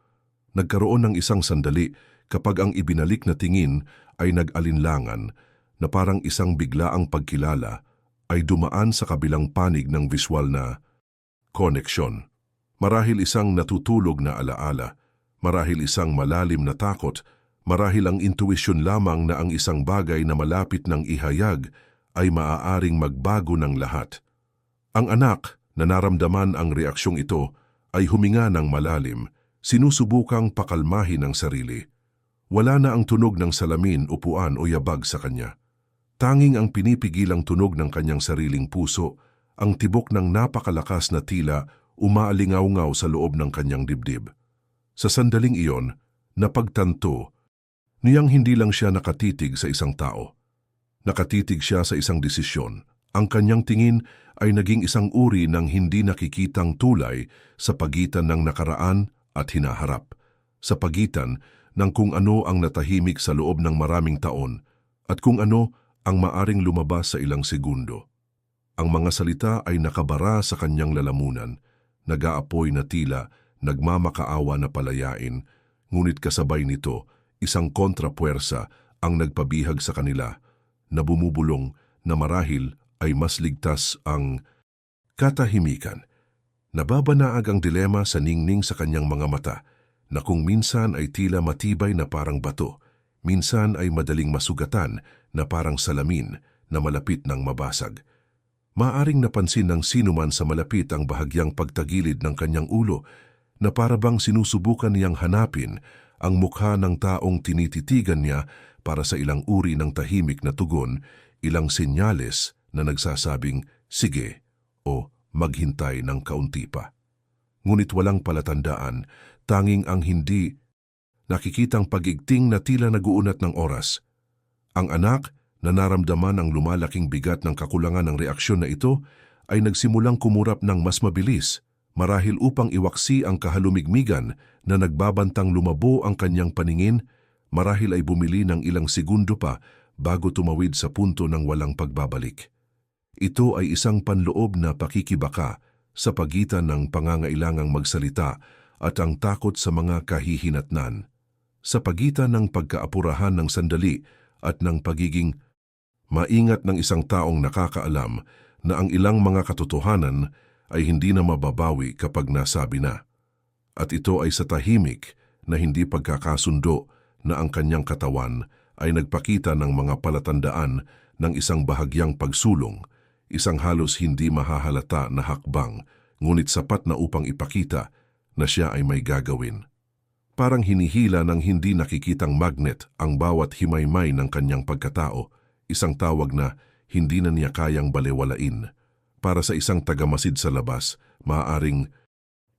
Nagkaroon ng isang sandali kapag ang ibinalik na tingin ay nag-alinlangan na parang isang biglaang pagkilala ay dumaan sa kabilang panig ng visual na koneksyon. Marahil isang natutulog na alaala, marahil isang malalim na takot, marahil ang intuisyon lamang na ang isang bagay na malapit ng ihayag ay maaaring magbago ng lahat. Ang anak na naramdaman ang reaksyong ito ay huminga ng malalim, sinusubukang pakalmahin ang sarili. Wala na ang tunog ng salamin, upuan o yabag sa kanya. Tanging ang pinipigilang tunog ng kanyang sariling puso, ang tibok ng napakalakas na tila umaalingaw-ngaw sa loob ng kanyang dibdib. Sa sandaling iyon, napagtanto niyang hindi lang siya nakatitig sa isang tao. Nakatitig siya sa isang desisyon. Ang kanyang tingin ay naging isang uri ng hindi nakikitang tulay sa pagitan ng nakaraan at hinaharap, sa pagitan ng kung ano ang natahimik sa loob ng maraming taon at kung ano ang maaring lumabas sa ilang segundo. Ang mga salita ay nakabara sa kanyang lalamunan, nag-aapoy na tila nagmamakaawa na palayain, ngunit kasabay nito, isang kontrapuwersa ang nagpabihag sa kanila na bumubulong na marahil ay mas ligtas ang katahimikan. Nababanaag ang dilema sa ningning sa kanyang mga mata na kung minsan ay tila matibay na parang bato, minsan ay madaling masugatan na parang salamin na malapit ng mabasag. Maaring napansin ng sinuman sa malapit ang bahagyang pagtagilid ng kanyang ulo na parabang sinusubukan niyang hanapin ang mukha ng taong tinititigan niya para sa ilang uri ng tahimik na tugon, ilang senyales na nagsasabing, sige, o maghintay ng kaunti pa. Ngunit walang palatandaan, tanging ang hindi nakikitang pagigting na tila naguunat ng oras. Ang anak na naramdaman ang lumalaking bigat ng kakulangan ng reaksyon na ito ay nagsimulang kumurap ng mas mabilis, marahil upang iwaksi ang kahalumigmigan na nagbabantang lumabo ang kanyang paningin, Marahil ay bumili ng ilang segundo pa bago tumawid sa punto ng walang pagbabalik. Ito ay isang panloob na pakikibaka sa pagitan ng pangangailangang magsalita at ang takot sa mga kahihinatnan. Sa pagitan ng pagkaapurahan ng sandali at ng pagiging maingat ng isang taong nakakaalam na ang ilang mga katotohanan ay hindi na mababawi kapag nasabi na. At ito ay sa tahimik na hindi pagkakasundo na ang kanyang katawan ay nagpakita ng mga palatandaan ng isang bahagyang pagsulong, isang halos hindi mahahalata na hakbang, ngunit sapat na upang ipakita na siya ay may gagawin. Parang hinihila ng hindi nakikitang magnet ang bawat himaymay ng kanyang pagkatao, isang tawag na hindi na niya kayang balewalain. Para sa isang tagamasid sa labas, maaaring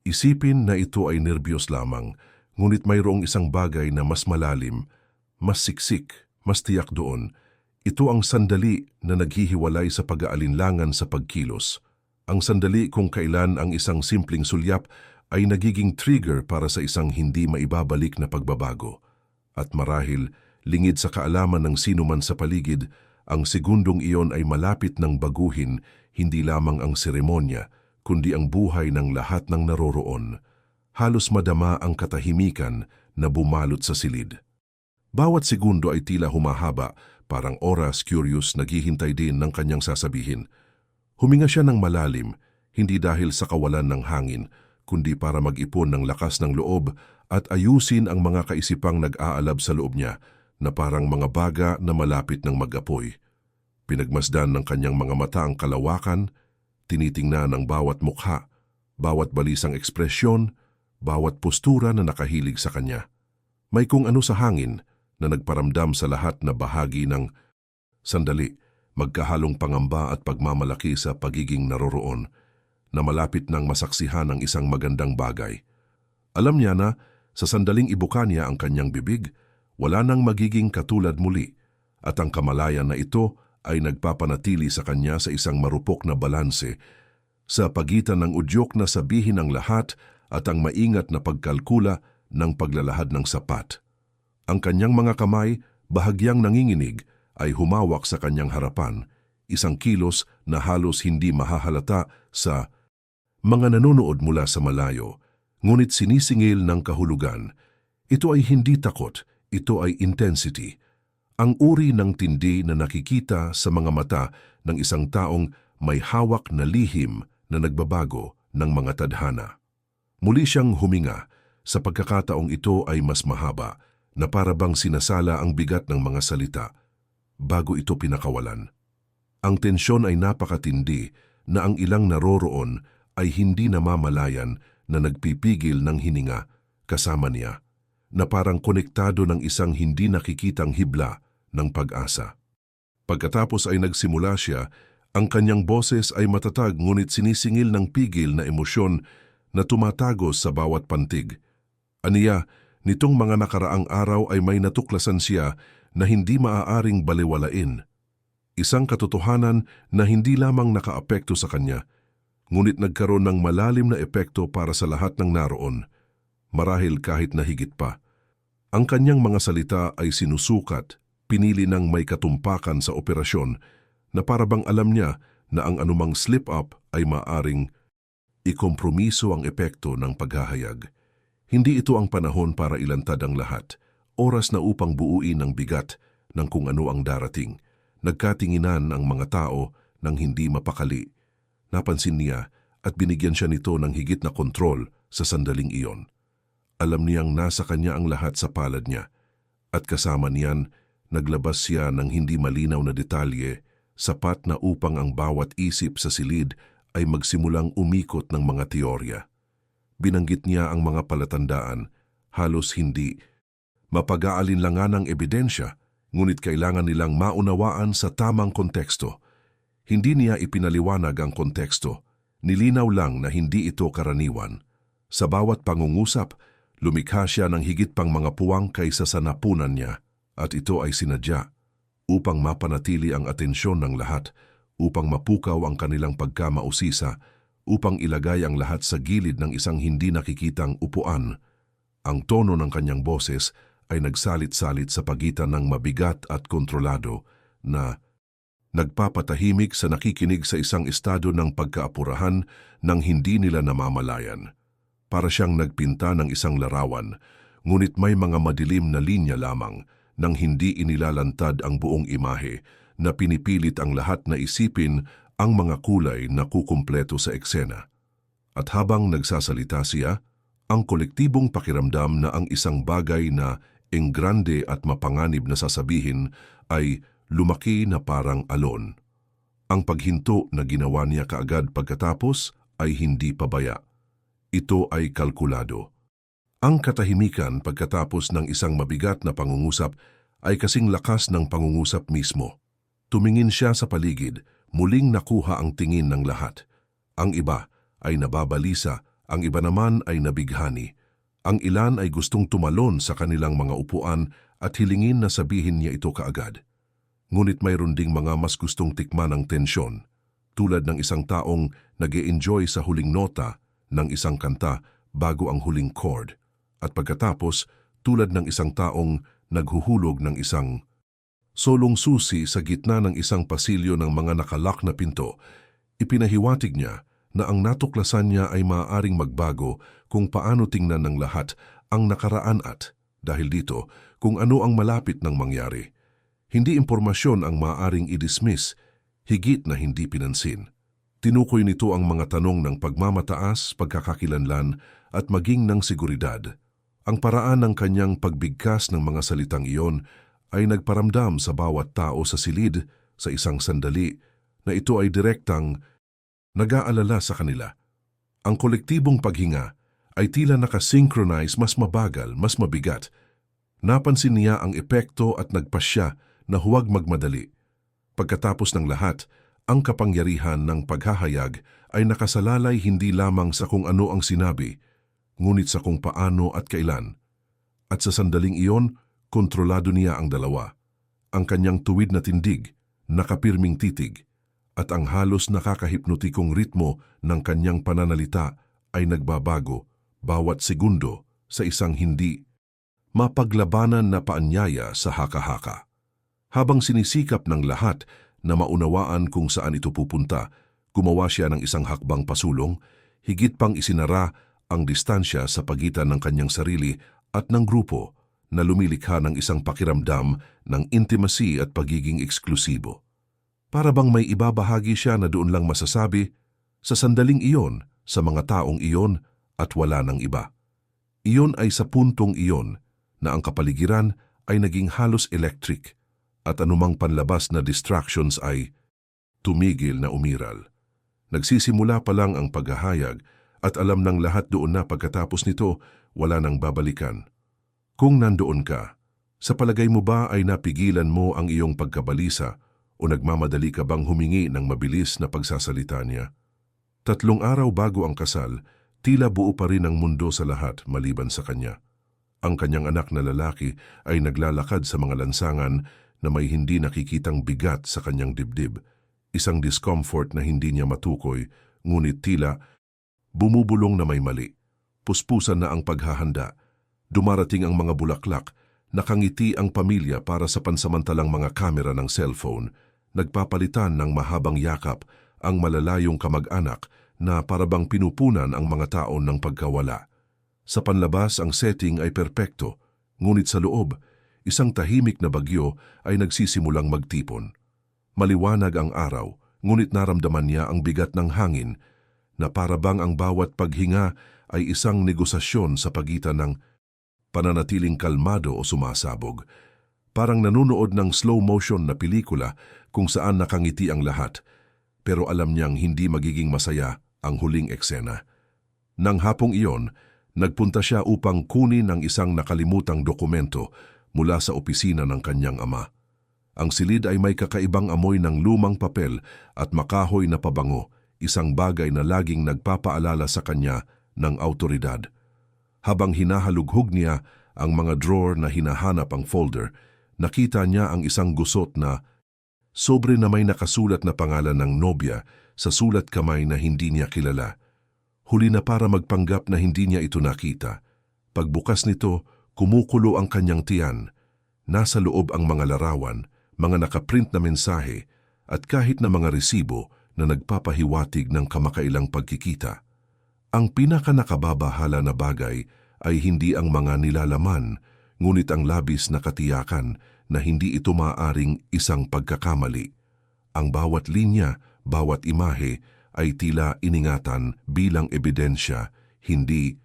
isipin na ito ay nerbiyos lamang, ngunit mayroong isang bagay na mas malalim, mas siksik, mas tiyak doon. Ito ang sandali na naghihiwalay sa pag-aalinlangan sa pagkilos. Ang sandali kung kailan ang isang simpleng sulyap ay nagiging trigger para sa isang hindi maibabalik na pagbabago. At marahil, lingid sa kaalaman ng sino man sa paligid, ang segundong iyon ay malapit ng baguhin hindi lamang ang seremonya, kundi ang buhay ng lahat ng naroroon. Halos madama ang katahimikan na bumalot sa silid. Bawat segundo ay tila humahaba, parang oras curious naghihintay din ng kanyang sasabihin. Huminga siya ng malalim, hindi dahil sa kawalan ng hangin, kundi para mag-ipon ng lakas ng loob at ayusin ang mga kaisipang nag-aalab sa loob niya na parang mga baga na malapit ng mag-apoy. Pinagmasdan ng kanyang mga mata ang kalawakan, tinitingnan ang bawat mukha, bawat balisang ekspresyon, bawat postura na nakahilig sa kanya. May kung ano sa hangin na nagparamdam sa lahat na bahagi ng sandali, magkahalong pangamba at pagmamalaki sa pagiging naroroon, na malapit nang masaksihan ng isang magandang bagay. Alam niya na sa sandaling ibuka niya ang kanyang bibig, wala nang magiging katulad muli, at ang kamalayan na ito ay nagpapanatili sa kanya sa isang marupok na balanse sa pagitan ng udyok na sabihin ang lahat at ang maingat na pagkalkula ng paglalahad ng sapat. Ang kanyang mga kamay, bahagyang nanginginig, ay humawak sa kanyang harapan, isang kilos na halos hindi mahahalata sa mga nanonood mula sa malayo, ngunit sinisingil ng kahulugan. Ito ay hindi takot, ito ay intensity. Ang uri ng tindi na nakikita sa mga mata ng isang taong may hawak na lihim na nagbabago ng mga tadhana. Muli siyang huminga, sa pagkakataong ito ay mas mahaba, na para bang sinasala ang bigat ng mga salita, bago ito pinakawalan. Ang tensyon ay napakatindi na ang ilang naroroon ay hindi namamalayan na nagpipigil ng hininga kasama niya, na parang konektado ng isang hindi nakikitang hibla ng pag-asa. Pagkatapos ay nagsimula siya, ang kanyang boses ay matatag ngunit sinisingil ng pigil na emosyon na tumatagos sa bawat pantig. Aniya, nitong mga nakaraang araw ay may natuklasan siya na hindi maaaring balewalain. Isang katotohanan na hindi lamang nakaapekto sa kanya, ngunit nagkaroon ng malalim na epekto para sa lahat ng naroon, marahil kahit na higit pa. Ang kanyang mga salita ay sinusukat, pinili ng may katumpakan sa operasyon, na parabang alam niya na ang anumang slip-up ay maaring ikompromiso ang epekto ng paghahayag. Hindi ito ang panahon para ilantad ang lahat, oras na upang buuin ang bigat ng kung ano ang darating. Nagkatinginan ang mga tao ng hindi mapakali. Napansin niya at binigyan siya nito ng higit na kontrol sa sandaling iyon. Alam niyang nasa kanya ang lahat sa palad niya, at kasama niyan, naglabas siya ng hindi malinaw na detalye, sapat na upang ang bawat isip sa silid ay magsimulang umikot ng mga teorya. Binanggit niya ang mga palatandaan, halos hindi mapag-aalinlangan ng ebidensya, ngunit kailangan nilang maunawaan sa tamang konteksto. Hindi niya ipinaliwanag ang konteksto, nilinaw lang na hindi ito karaniwan. Sa bawat pangungusap, lumikha siya ng higit pang mga puwang kaysa sa napunan niya, at ito ay sinadya upang mapanatili ang atensyon ng lahat, upang mapukaw ang kanilang pagkamausisa, upang ilagay ang lahat sa gilid ng isang hindi nakikitang upuan. Ang tono ng kanyang boses ay nagsalit-salit sa pagitan ng mabigat at kontrolado na nagpapatahimik sa nakikinig sa isang estado ng pagkaapurahan nang hindi nila namamalayan. Para siyang nagpinta ng isang larawan, ngunit may mga madilim na linya lamang nang hindi inilalantad ang buong imahe na pinipilit ang lahat na isipin ang mga kulay na kukumpleto sa eksena. At habang nagsasalita siya, ang kolektibong pakiramdam na ang isang bagay na enggrande at mapanganib na sasabihin ay lumaki na parang alon. Ang paghinto na ginawa niya kaagad pagkatapos ay hindi pabaya. Ito ay kalkulado. Ang katahimikan pagkatapos ng isang mabigat na pangungusap ay kasing lakas ng pangungusap mismo. Tumingin siya sa paligid, muling nakuha ang tingin ng lahat. Ang iba ay nababalisa, ang iba naman ay nabighani. Ang ilan ay gustong tumalon sa kanilang mga upuan at hilingin na sabihin niya ito kaagad. Ngunit mayroon ding mga mas gustong tikman ng tensyon, tulad ng isang taong nag-e-enjoy sa huling nota ng isang kanta bago ang huling chord, at pagkatapos tulad ng isang taong naghuhulog ng isang solong susi sa gitna ng isang pasilyo ng mga nakalak na pinto. Ipinahiwatig niya na ang natuklasan niya ay maaaring magbago kung paano tingnan ng lahat ang nakaraan at, dahil dito, kung ano ang malapit ng mangyari. Hindi impormasyon ang maaaring i-dismiss, higit na hindi pinansin. Tinukoy nito ang mga tanong ng pagmamataas, pagkakakilanlan at maging ng seguridad. Ang paraan ng kanyang pagbigkas ng mga salitang iyon ay nagparamdam sa bawat tao sa silid sa isang sandali na ito ay direktang nag-aalala sa kanila. Ang kolektibong paghinga ay tila nakasynchronize, mas mabagal, mas mabigat. Napansin niya ang epekto at nagpasya na huwag magmadali. Pagkatapos ng lahat, ang kapangyarihan ng paghahayag ay nakasalalay hindi lamang sa kung ano ang sinabi, ngunit sa kung paano at kailan. At sa sandaling iyon, kontrolado niya ang dalawa. Ang kanyang tuwid na tindig, nakapirming titig, at ang halos nakakahipnotikong ritmo ng kanyang pananalita ay nagbabago bawat segundo sa isang hindi mapaglabanan na paanyaya sa haka-haka. Habang sinisikap ng lahat na maunawaan kung saan ito pupunta, gumawa siya ng isang hakbang pasulong, higit pang isinara ang distansya sa pagitan ng kanyang sarili at ng grupo na lumilikha ng isang pakiramdam ng intimacy at pagiging eksklusibo. Para bang may ibabahagi siya na doon lang masasabi, sa sandaling iyon, sa mga taong iyon, at wala ng iba. Iyon ay sa puntong iyon na ang kapaligiran ay naging halos electric at anumang panlabas na distractions ay tumigil na umiral. Nagsisimula pa lang ang paghahayag at alam ng lahat doon na pagkatapos nito wala nang babalikan. Kung nandoon ka, sa palagay mo ba ay napigilan mo ang iyong pagkabalisa o nagmamadali ka bang humingi ng mabilis na pagsasalita niya? 3 araw bago ang kasal, tila buo pa rin ang mundo sa lahat maliban sa kanya. Ang kanyang anak na lalaki ay naglalakad sa mga lansangan na may hindi nakikitang bigat sa kanyang dibdib, isang discomfort na hindi niya matukoy, ngunit tila bumubulong na may mali. Puspusan na ang paghahanda. Dumarating ang mga bulaklak, nakangiti ang pamilya para sa pansamantalang mga kamera ng cellphone, nagpapalitan ng mahabang yakap ang malalayong kamag-anak na parabang pinupunan ang mga taon ng pagkawala. Sa panlabas ang setting ay perpekto, ngunit sa loob, isang tahimik na bagyo ay nagsisimulang magtipon. Maliwanag ang araw, ngunit naramdaman niya ang bigat ng hangin na parabang ang bawat paghinga ay isang negosasyon sa pagitan ng pananatiling kalmado o sumasabog. Parang nanunood ng slow motion na pelikula kung saan nakangiti ang lahat, pero alam niyang hindi magiging masaya ang huling eksena. Nang hapong iyon, nagpunta siya upang kunin ang isang nakalimutang dokumento mula sa opisina ng kanyang ama. Ang silid ay may kakaibang amoy ng lumang papel at makahoy na pabango, isang bagay na laging nagpapaalala sa kanya ng awtoridad. Habang hinahalughog niya ang mga drawer na hinahanap ang folder, nakita niya ang isang gusot na sobre na may nakasulat na pangalan ng nobya sa sulat kamay na hindi niya kilala. Huli na para magpanggap na hindi niya ito nakita. Pagbukas nito, Kumukulo ang kanyang tiyan. Nasa loob ang mga larawan, mga nakaprint na mensahe, at kahit na mga resibo na nagpapahiwatig ng kamakailang pagkikita. Ang pinakanakababahala na bagay ay hindi ang mga nilalaman, ngunit ang labis na katiyakan na hindi ito maaaring isang pagkakamali. Ang bawat linya, bawat imahe ay tila iningatan bilang ebidensya, hindi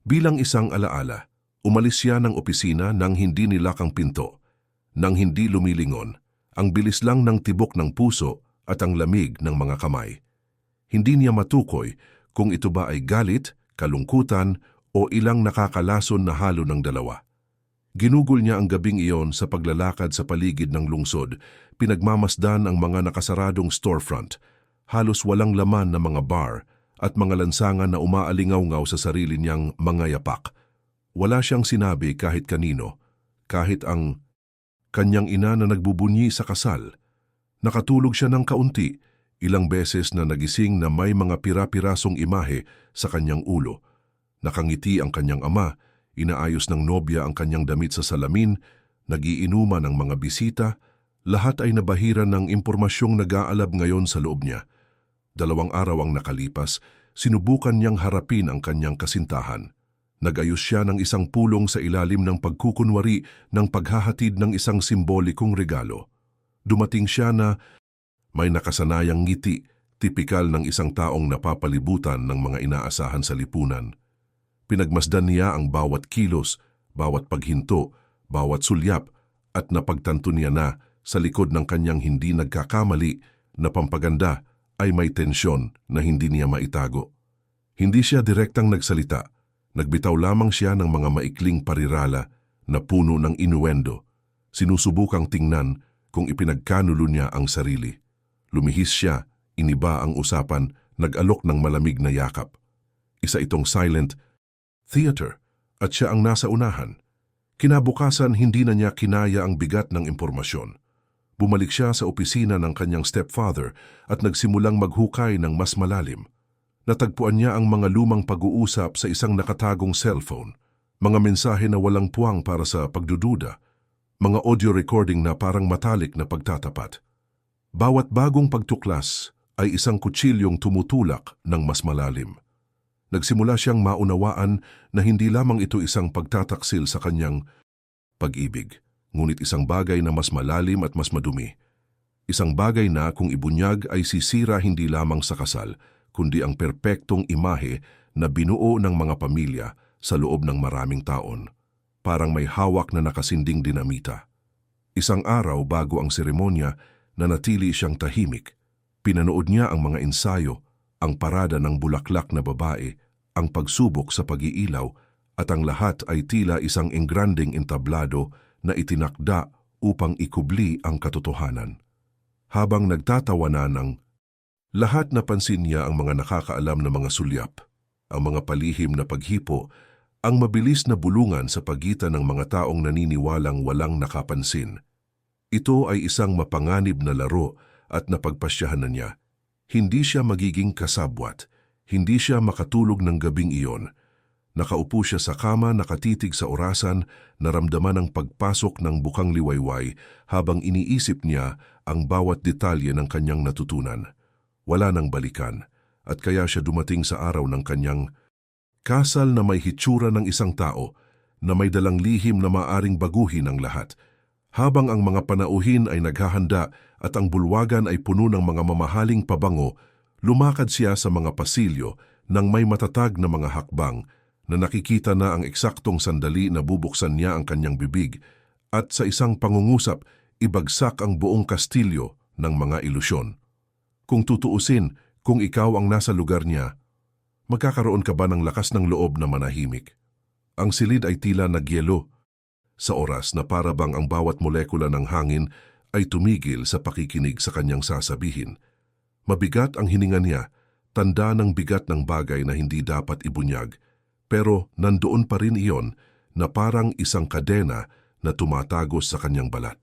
bilang isang alaala. Umalis siya ng opisina nang hindi nilakang pinto, nang hindi lumilingon, ang bilis lang ng tibok ng puso at ang lamig ng mga kamay. Hindi niya matukoy kung ito ba ay galit, kalungkutan o ilang nakakalason na halo ng dalawa. Ginugol niya ang gabing iyon sa paglalakad sa paligid ng lungsod, pinagmamasdan ang mga nakasaradong storefront, halos walang laman na mga bar at mga lansangan na umaalingaw-ngaw sa sarili niyang mga yapak. Wala siyang sinabi kahit kanino, kahit ang kanyang ina na nagbubunyi sa kasal. Nakatulog siya ng kaunti, ilang beses na nagising na may mga pira-pirasong imahe sa kanyang ulo. Nakangiti ang kanyang ama, inaayos ng nobya ang kanyang damit sa salamin, nagiinuman ang mga bisita, lahat ay nabahiran ng impormasyong nag-aalab ngayon sa loob niya. 2 araw ang nakalipas, sinubukan niyang harapin ang kanyang kasintahan. Nag-ayos siya ng isang pulong sa ilalim ng pagkukunwari ng paghahatid ng isang simbolikong regalo. Dumating siya na may nakasanayang ngiti, tipikal ng isang taong napapalibutan ng mga inaasahan sa lipunan. Pinagmasdan niya ang bawat kilos, bawat paghinto, bawat sulyap, at napagtanto niya na sa likod ng kanyang hindi nagkakamali na pampaganda ay may tensyon na hindi niya maitago. Hindi siya direktang nagsalita. Nagbitaw lamang siya ng mga maikling parirala na puno ng inuendo. Sinusubukang tingnan kung ipinagkanulo niya ang sarili. Lumihis siya, iniba ang usapan, nag-alok ng malamig na yakap. Isa itong silent theater at siya ang nasa unahan. Kinabukasan hindi na niya kinaya ang bigat ng impormasyon. Bumalik siya sa opisina ng kanyang stepfather at nagsimulang maghukay ng mas malalim. Natagpuan niya ang mga lumang pag-uusap sa isang nakatagong cellphone, mga mensahe na walang puwang para sa pagdududa, mga audio recording na parang matalik na pagtatapat. Bawat bagong pagtuklas ay isang kutsilyong tumutulak ng mas malalim. Nagsimula siyang maunawaan na hindi lamang ito isang pagtataksil sa kanyang pag-ibig, ngunit isang bagay na mas malalim at mas madumi. Isang bagay na kung ibunyag ay sisira hindi lamang sa kasal, kundi ang perpektong imahe na binuo ng mga pamilya sa loob ng maraming taon. Parang may hawak na nakasinding dinamita. Isang araw bago ang seremonya, nanatili siyang tahimik. Pinanood niya ang mga ensayo, ang parada ng bulaklak na babae, ang pagsubok sa pag-iilaw, at ang lahat ay tila isang engranding entablado na itinakda upang ikubli ang katotohanan. Habang nagtatawanan ng lahat, napansin niya ang mga nakakaalam na mga sulyap, ang mga palihim na paghipo, ang mabilis na bulungan sa pagitan ng mga taong naniniwalang walang nakapansin. Ito ay isang mapanganib na laro at napagpasyahan na niya. Hindi siya magiging kasabwat, hindi siya makatulog ng gabing iyon. Nakaupo siya sa kama, nakatitig sa orasan, naramdaman ang pagpasok ng bukang liwayway habang iniisip niya ang bawat detalye ng kanyang natutunan. Wala nang balikan, at kaya siya dumating sa araw ng kanyang kasal na may hitsura ng isang tao na may dalang lihim na maaring baguhin ang lahat. Habang ang mga panauhin ay naghahanda at ang bulwagan ay puno ng mga mamahaling pabango, lumakad siya sa mga pasilyo nang may matatag na mga hakbang na nakikita na ang eksaktong sandali na bubuksan niya ang kanyang bibig at sa isang pangungusap ibagsak ang buong kastilyo ng mga ilusyon. Kung tutuusin, kung ikaw ang nasa lugar niya, magkakaroon ka ba ng lakas ng loob na manahimik? Ang silid ay tila nagyelo sa oras na para bang ang bawat molekula ng hangin ay tumigil sa pakikinig sa kanyang sasabihin. Mabigat ang hininga niya, tanda ng bigat ng bagay na hindi dapat ibunyag, pero nandoon pa rin iyon na parang isang kadena na tumatagos sa kanyang balat.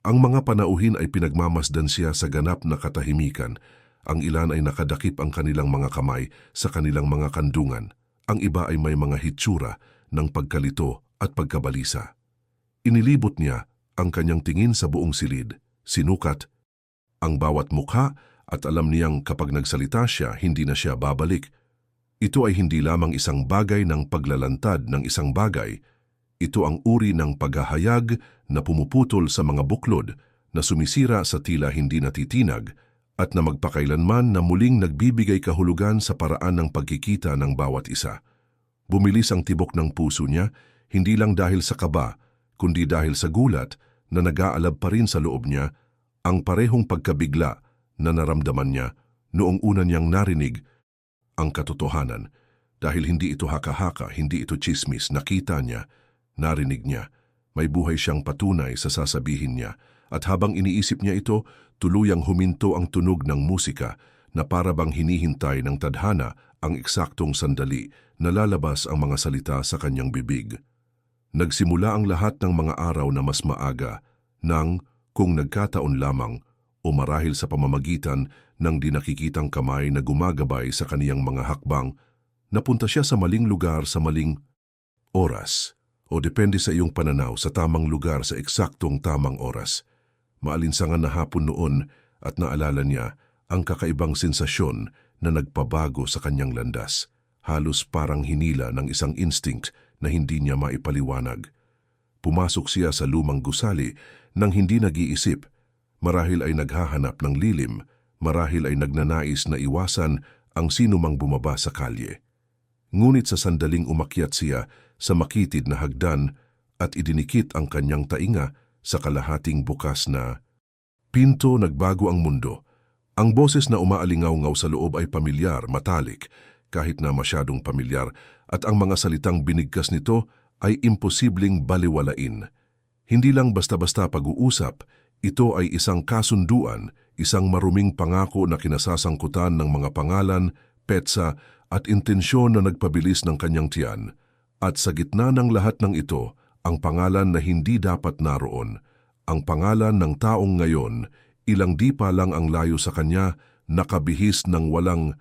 Ang mga panauhin ay pinagmamasdan siya sa ganap na katahimikan. Ang ilan ay nakadakip ang kanilang mga kamay sa kanilang mga kandungan. Ang iba ay may mga hitsura ng pagkalito at pagkabalisa. Inilibot niya ang kanyang tingin sa buong silid, sinukat ang bawat mukha at alam niyang kapag nagsalita siya, hindi na siya babalik. Ito ay hindi lamang isang bagay ng paglalantad ng isang bagay. Ito ang uri ng paghahayag na pumuputol sa mga buklod, na sumisira sa tila hindi natitinag, at na magpakailanman na muling nagbibigay kahulugan sa paraan ng pagkikita ng bawat isa. Bumilis ang tibok ng puso niya, hindi lang dahil sa kaba, kundi dahil sa gulat na nag-aalab pa rin sa loob niya, ang parehong pagkabigla na naramdaman niya noong una niyang narinig ang katotohanan. Dahil hindi ito haka-haka, hindi ito chismis, nakita niya, narinig niya, may buhay siyang patunay sa sasabihin niya, at habang iniisip niya ito, tuluyang huminto ang tunog ng musika na para bang hinihintay ng tadhana ang eksaktong sandali na lalabas ang mga salita sa kanyang bibig. Nagsimula ang lahat ng mga araw na mas maaga nang, kung nagkataon lamang, o marahil sa pamamagitan ng di nakikitang kamay na gumagabay sa kaniyang mga hakbang, napunta siya sa maling lugar sa maling oras, o depende sa iyong pananaw, sa tamang lugar sa eksaktong tamang oras. Maalinsangan na hapon noon at naalala niya ang kakaibang sensasyon na nagpabago sa kanyang landas, halos parang hinila ng isang instinct na hindi niya maipaliwanag. Pumasok siya sa lumang gusali nang hindi nag-iisip, marahil ay naghahanap ng lilim, marahil ay nagnanais na iwasan ang sinumang bumaba sa kalye. Ngunit sa sandaling umakyat siya sa makitid na hagdan at idinikit ang kanyang tainga sa kalahating bukas na pinto, nagbago ang mundo. Ang boses na umaalingaw-ngaw sa loob ay pamilyar, matalik, kahit na masyadong pamilyar, at ang mga salitang binigkas nito ay imposibleng baliwalain. Hindi lang basta-basta pag-uusap, ito ay isang kasunduan, isang maruming pangako na kinasasangkutan ng mga pangalan, petsa at intensyon na nagpabilis ng kanyang tiyan. At sa gitna ng lahat ng ito, ang pangalan na hindi dapat naroon, ang pangalan ng taong ngayon, ilang di pa lang ang layo sa kanya, nakabihis ng walang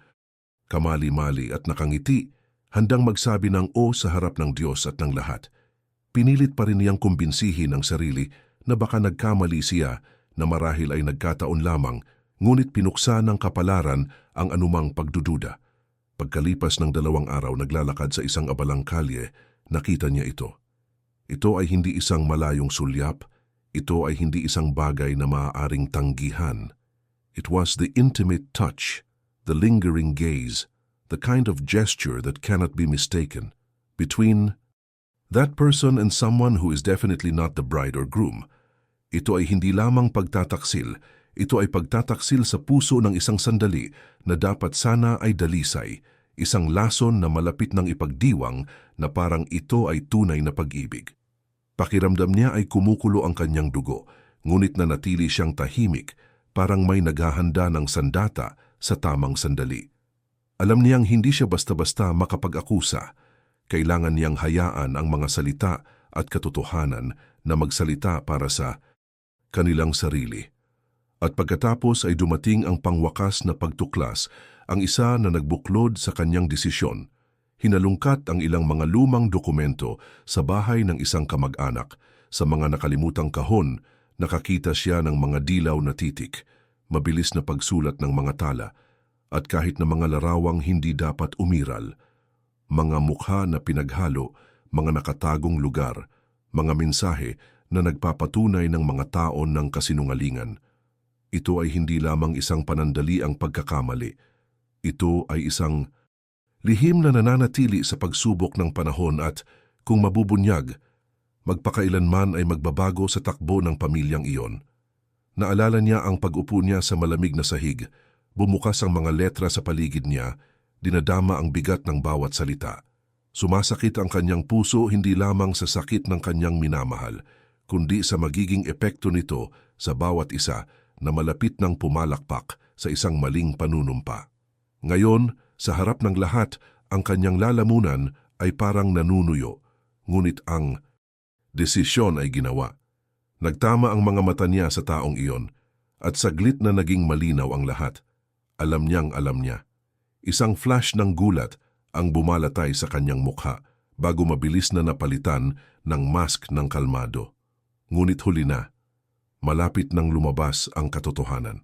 kamali-mali at nakangiti, handang magsabi ng o sa harap ng Diyos at ng lahat. Pinilit pa rin niyang kumbinsihin ang sarili na baka nagkamali siya, na marahil ay nagkataon lamang, ngunit pinuksa ng kapalaran ang anumang pagdududa. Pagkalipas ng 2 araw naglalakad sa isang abalang kalye, nakita niya ito. Ito ay hindi isang malayong sulyap, ito ay hindi isang bagay na maaaring tanggihan. It was the intimate touch, the lingering gaze, the kind of gesture that cannot be mistaken, between that person and someone who is definitely not the bride or groom. Ito ay hindi lamang pagtataksil, ito ay pagtataksil sa puso ng isang sandali na dapat sana ay dalisay, isang lason na malapit ng ipagdiwang na parang ito ay tunay na pag-ibig. Pakiramdam niya ay kumukulo ang kanyang dugo, ngunit nanatili siyang tahimik, parang may naghahanda ng sandata sa tamang sandali. Alam niyang hindi siya basta-basta makapag-akusa. Kailangan niyang hayaan ang mga salita at katotohanan na magsalita para sa kanilang sarili. At pagkatapos ay dumating ang pangwakas na pagtuklas, ang isa na nagbuklod sa kanyang desisyon. Hinalungkat ang ilang mga lumang dokumento sa bahay ng isang kamag-anak. Sa mga nakalimutang kahon, nakakita siya ng mga dilaw na titik, mabilis na pagsulat ng mga tala, at kahit na mga larawang hindi dapat umiral, mga mukha na pinaghalo, mga nakatagong lugar, mga mensahe na nagpapatunay ng mga taon ng kasinungalingan. Ito ay hindi lamang isang panandali ang pagkakamali. Ito ay isang lihim na nananatili sa pagsubok ng panahon at, kung mabubunyag, magpakailanman ay magbabago sa takbo ng pamilyang iyon. Naalala niya ang pag-upo niya sa malamig na sahig, bumukas ang mga letra sa paligid niya, dinadama ang bigat ng bawat salita. Sumasakit ang kanyang puso hindi lamang sa sakit ng kanyang minamahal, kundi sa magiging epekto nito sa bawat isa na malapit ng pumalakpak sa isang maling panunumpa. Ngayon, sa harap ng lahat, ang kanyang lalamunan ay parang nanunuyo, ngunit ang desisyon ay ginawa. Nagtama ang mga mata niya sa taong iyon, at saglit na naging malinaw ang lahat. Alam niya. Isang flash ng gulat ang bumalatay sa kanyang mukha, bago mabilis na napalitan ng mask ng kalmado. Ngunit huli na, malapit nang lumabas ang katotohanan.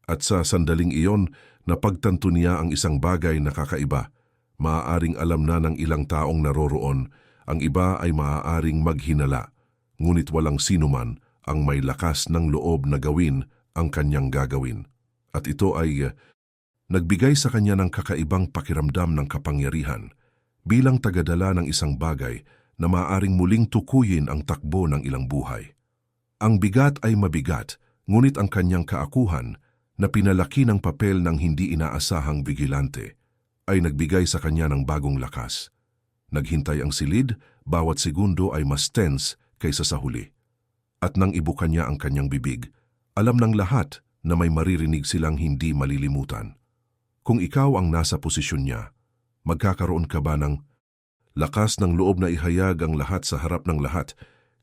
At sa sandaling iyon, napagtanto niya ang isang bagay na kakaiba. Maaaring alam na ng ilang taong naroroon, ang iba ay maaaring maghinala, ngunit walang sinuman ang may lakas ng loob na gawin ang kanyang gagawin. At ito ay nagbigay sa kanya ng kakaibang pakiramdam ng kapangyarihan bilang tagadala ng isang bagay na maaaring muling tukuyin ang takbo ng ilang buhay. Ang bigat ay mabigat, ngunit ang kanyang kaakuhan na pinalaki ng papel ng hindi inaasahang bigilante ay nagbigay sa kanya ng bagong lakas. Naghintay ang silid, bawat segundo ay mas tense kaysa sa huli. At nang ibukan niya ang kanyang bibig, alam ng lahat na may maririnig silang hindi malilimutan. Kung ikaw ang nasa posisyon niya, magkakaroon ka ba ng lakas ng loob na ihayag ang lahat sa harap ng lahat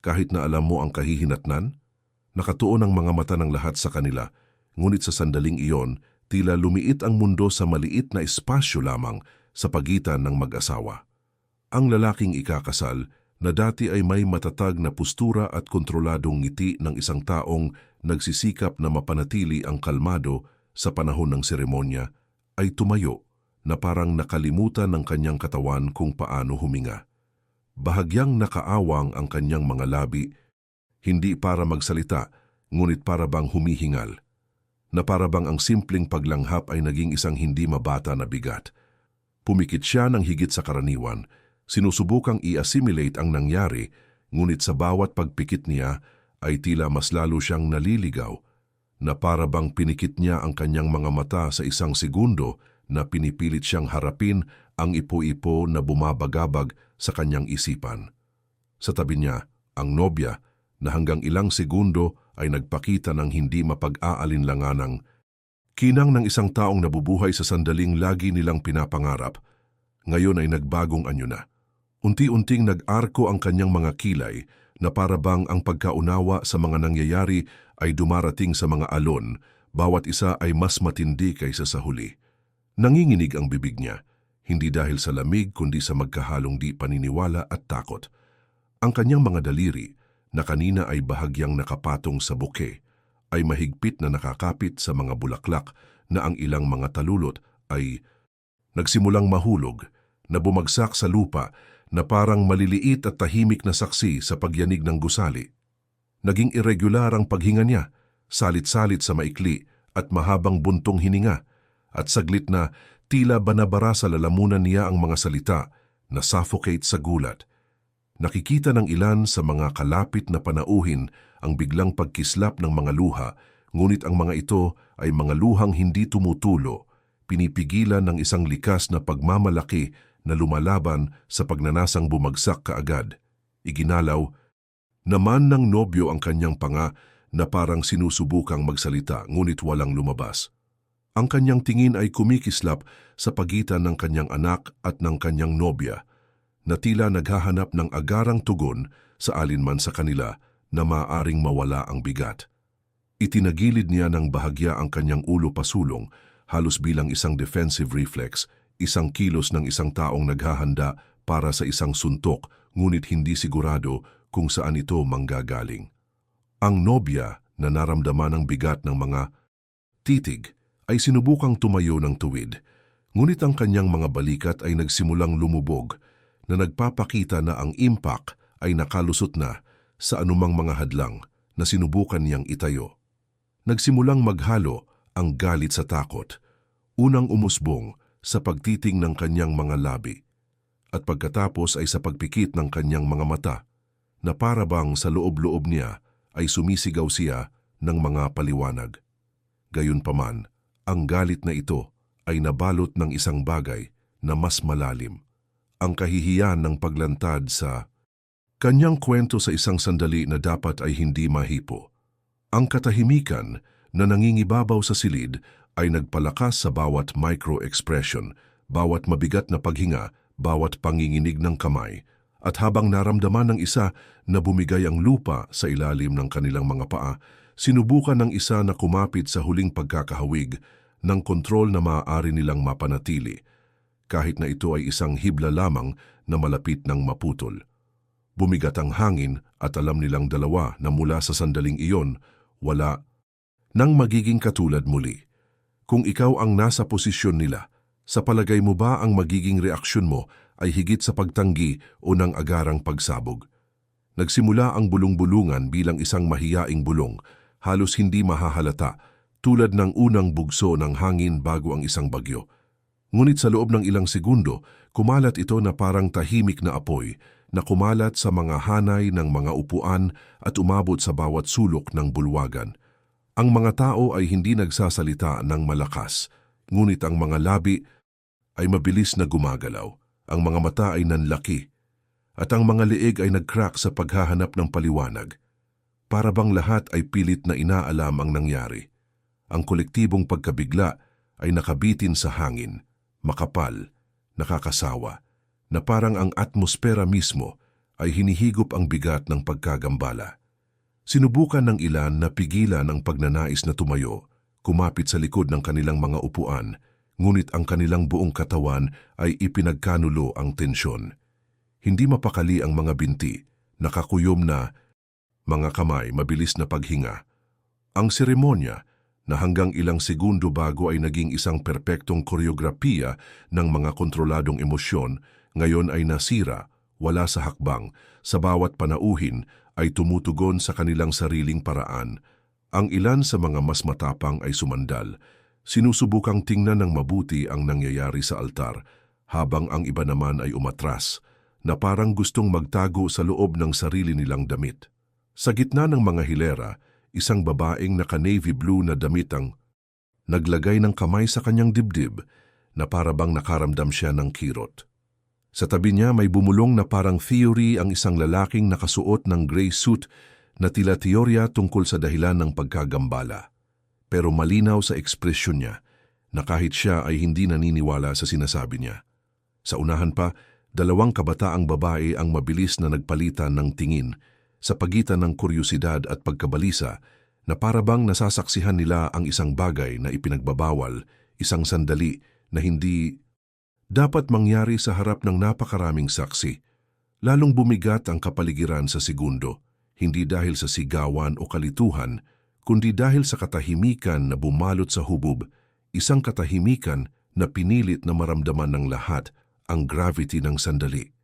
kahit na alam mo ang kahihinatnan? Nakatuon ang mga mata ng lahat sa kanila, ngunit sa sandaling iyon, tila lumiit ang mundo sa maliit na espasyo lamang sa pagitan ng mag-asawa. Ang lalaking ikakasal na dati ay may matatag na postura at kontroladong ngiti ng isang taong nagsisikap na mapanatili ang kalmado sa panahon ng seremonya, ay tumayo na parang nakalimutan ng kanyang katawan kung paano huminga. Bahagyang nakaawang ang kanyang mga labi, hindi para magsalita, ngunit para bang humihingal, na para bang ang simpleng paglanghap ay naging isang hindi mabata na bigat. Pumikit siya ng higit sa karaniwan, sinusubukang i-assimilate ang nangyari, ngunit sa bawat pagpikit niya ay tila mas lalo siyang naliligaw, na para bang pinikit niya ang kanyang mga mata sa isang segundo na pinipilit siyang harapin ang ipo-ipo na bumabagabag sa kanyang isipan. Sa tabi niya, ang nobya na hanggang ilang segundo ay nagpakita ng hindi mapag-aalinlanganang kinang ng isang taong nabubuhay sa sandaling lagi nilang pinapangarap. Ngayon ay nagbagong anyo na. Unti-unting nag-arko ang kanyang mga kilay na para bang ang pagkaunawa sa mga nangyayari ay dumarating sa mga alon, bawat isa ay mas matindi kaysa sa huli. Nanginginig ang bibig niya, hindi dahil sa lamig kundi sa magkahalong di paniniwala at takot. Ang kanyang mga daliri, na kanina ay bahagyang nakapatong sa buke, ay mahigpit na nakakapit sa mga bulaklak na ang ilang mga talulot ay nagsimulang mahulog, na bumagsak sa lupa na parang maliliit at tahimik na saksi sa pagyanig ng gusali. Naging irregular ang paghinga niya, salit-salit sa maikli at mahabang buntong hininga, at saglit na tila banabara sa lalamunan niya ang mga salita na suffocate sa gulat. Nakikita ng ilan sa mga kalapit na panauhin ang biglang pagkislap ng mga luha, ngunit ang mga ito ay mga luhang hindi tumutulo, pinipigilan ng isang likas na pagmamalaki na lumalaban sa pagnanasang bumagsak kaagad. Iginalaw naman ng nobyo ang kanyang panga na parang sinusubukang magsalita ngunit walang lumabas. Ang kanyang tingin ay kumikislap sa pagitan ng kanyang anak at ng kanyang nobya, na tila naghahanap ng agarang tugon sa alinman sa kanila na maaaring mawala ang bigat. Itinagilid niya ng bahagya ang kanyang ulo pasulong, halos bilang isang defensive reflex, isang kilos ng isang taong naghahanda para sa isang suntok ngunit hindi sigurado kung saan ito manggagaling. Ang nobya na naramdaman ang bigat ng mga titig ay sinubukang tumayo ng tuwid, ngunit ang kanyang mga balikat ay nagsimulang lumubog na nagpapakita na ang impact ay nakalusot na sa anumang mga hadlang na sinubukan niyang itayo. Nagsimulang maghalo ang galit sa takot, unang umusbong sa pagtiting ng kanyang mga labi, at pagkatapos ay sa pagpikit ng kanyang mga mata, na para bang sa loob-loob niya ay sumisigaw siya ng mga paliwanag. Gayunpaman, ang galit na ito ay nabalot ng isang bagay na mas malalim, ang kahihiyan ng paglantad sa kanyang kwento sa isang sandali na dapat ay hindi mahipo. Ang katahimikan na nangingibabaw sa silid ay nagpalakas sa bawat micro-expression, bawat mabigat na paghinga, bawat panginginig ng kamay, at habang naramdaman ng isa na bumigay ang lupa sa ilalim ng kanilang mga paa, sinubukan ng isa na kumapit sa huling pagkakahawig ng kontrol na maaari nilang mapanatili. kahit na ito ay isang hibla lamang na malapit ng maputol. Bumigat ang hangin at alam nilang dalawa na mula sa sandaling iyon, wala nang magiging katulad muli. Kung ikaw ang nasa posisyon nila, sa palagay mo ba ang magiging reaksyon mo ay higit sa pagtanggi o ng agarang pagsabog? Nagsimula ang bulong-bulungan bilang isang mahiyaing bulong, halos hindi mahahalata, tulad ng unang bugso ng hangin bago ang isang bagyo. Ngunit sa loob ng ilang segundo, kumalat ito na parang tahimik na apoy na kumalat sa mga hanay ng mga upuan at umabot sa bawat sulok ng bulwagan. Ang mga tao ay hindi nagsasalita ng malakas, ngunit ang mga labi ay mabilis na gumagalaw, ang mga mata ay nanlaki, at ang mga leeg ay nag-crack sa paghahanap ng paliwanag. Para bang lahat ay pilit na inaalam ang nangyari. Ang kolektibong pagkabigla ay nakabitin sa hangin, makapal, nakakasawa, na parang ang atmosfera mismo ay hinihigop ang bigat ng pagkagambala. Sinubukan ng ilan na pigilan ang pagnanais na tumayo, kumapit sa likod ng kanilang mga upuan, ngunit ang kanilang buong katawan ay ipinagkanulo ang tensyon. Hindi mapakali ang mga binti, nakakuyom na mga kamay, mabilis na paghinga. Ang seremonya, na hanggang ilang segundo bago ay naging isang perpektong koreografiya ng mga kontroladong emosyon, ngayon ay nasira, wala sa hakbang, sa bawat panauhin ay tumutugon sa kanilang sariling paraan. Ang ilan sa mga mas matapang ay sumandal, sinusubukang tingnan ng mabuti ang nangyayari sa altar, habang ang iba naman ay umatras, na parang gustong magtago sa loob ng sarili nilang damit. Sa gitna ng mga hilera, isang babaeng naka-navy blue na damit ang naglagay ng kamay sa kanyang dibdib na parabang nakaramdam siya ng kirot. Sa tabi niya may bumulong na parang theory ang isang lalaking nakasuot ng gray suit na tila teorya tungkol sa dahilan ng pagkagambala. Pero malinaw sa ekspresyon niya na kahit siya ay hindi naniniwala sa sinasabi niya. Sa unahan pa, dalawang kabataang babae ang mabilis na nagpalitan ng tingin sa pagitan ng kuryosidad at pagkabalisa na parabang nasasaksihan nila ang isang bagay na ipinagbabawal, isang sandali na hindi dapat mangyari sa harap ng napakaraming saksi. Lalong bumigat ang kapaligiran sa segundo, hindi dahil sa sigawan o kalituhan, kundi dahil sa katahimikan na bumalot sa hubub, isang katahimikan na pinilit na maramdaman ng lahat ang gravity ng sandali.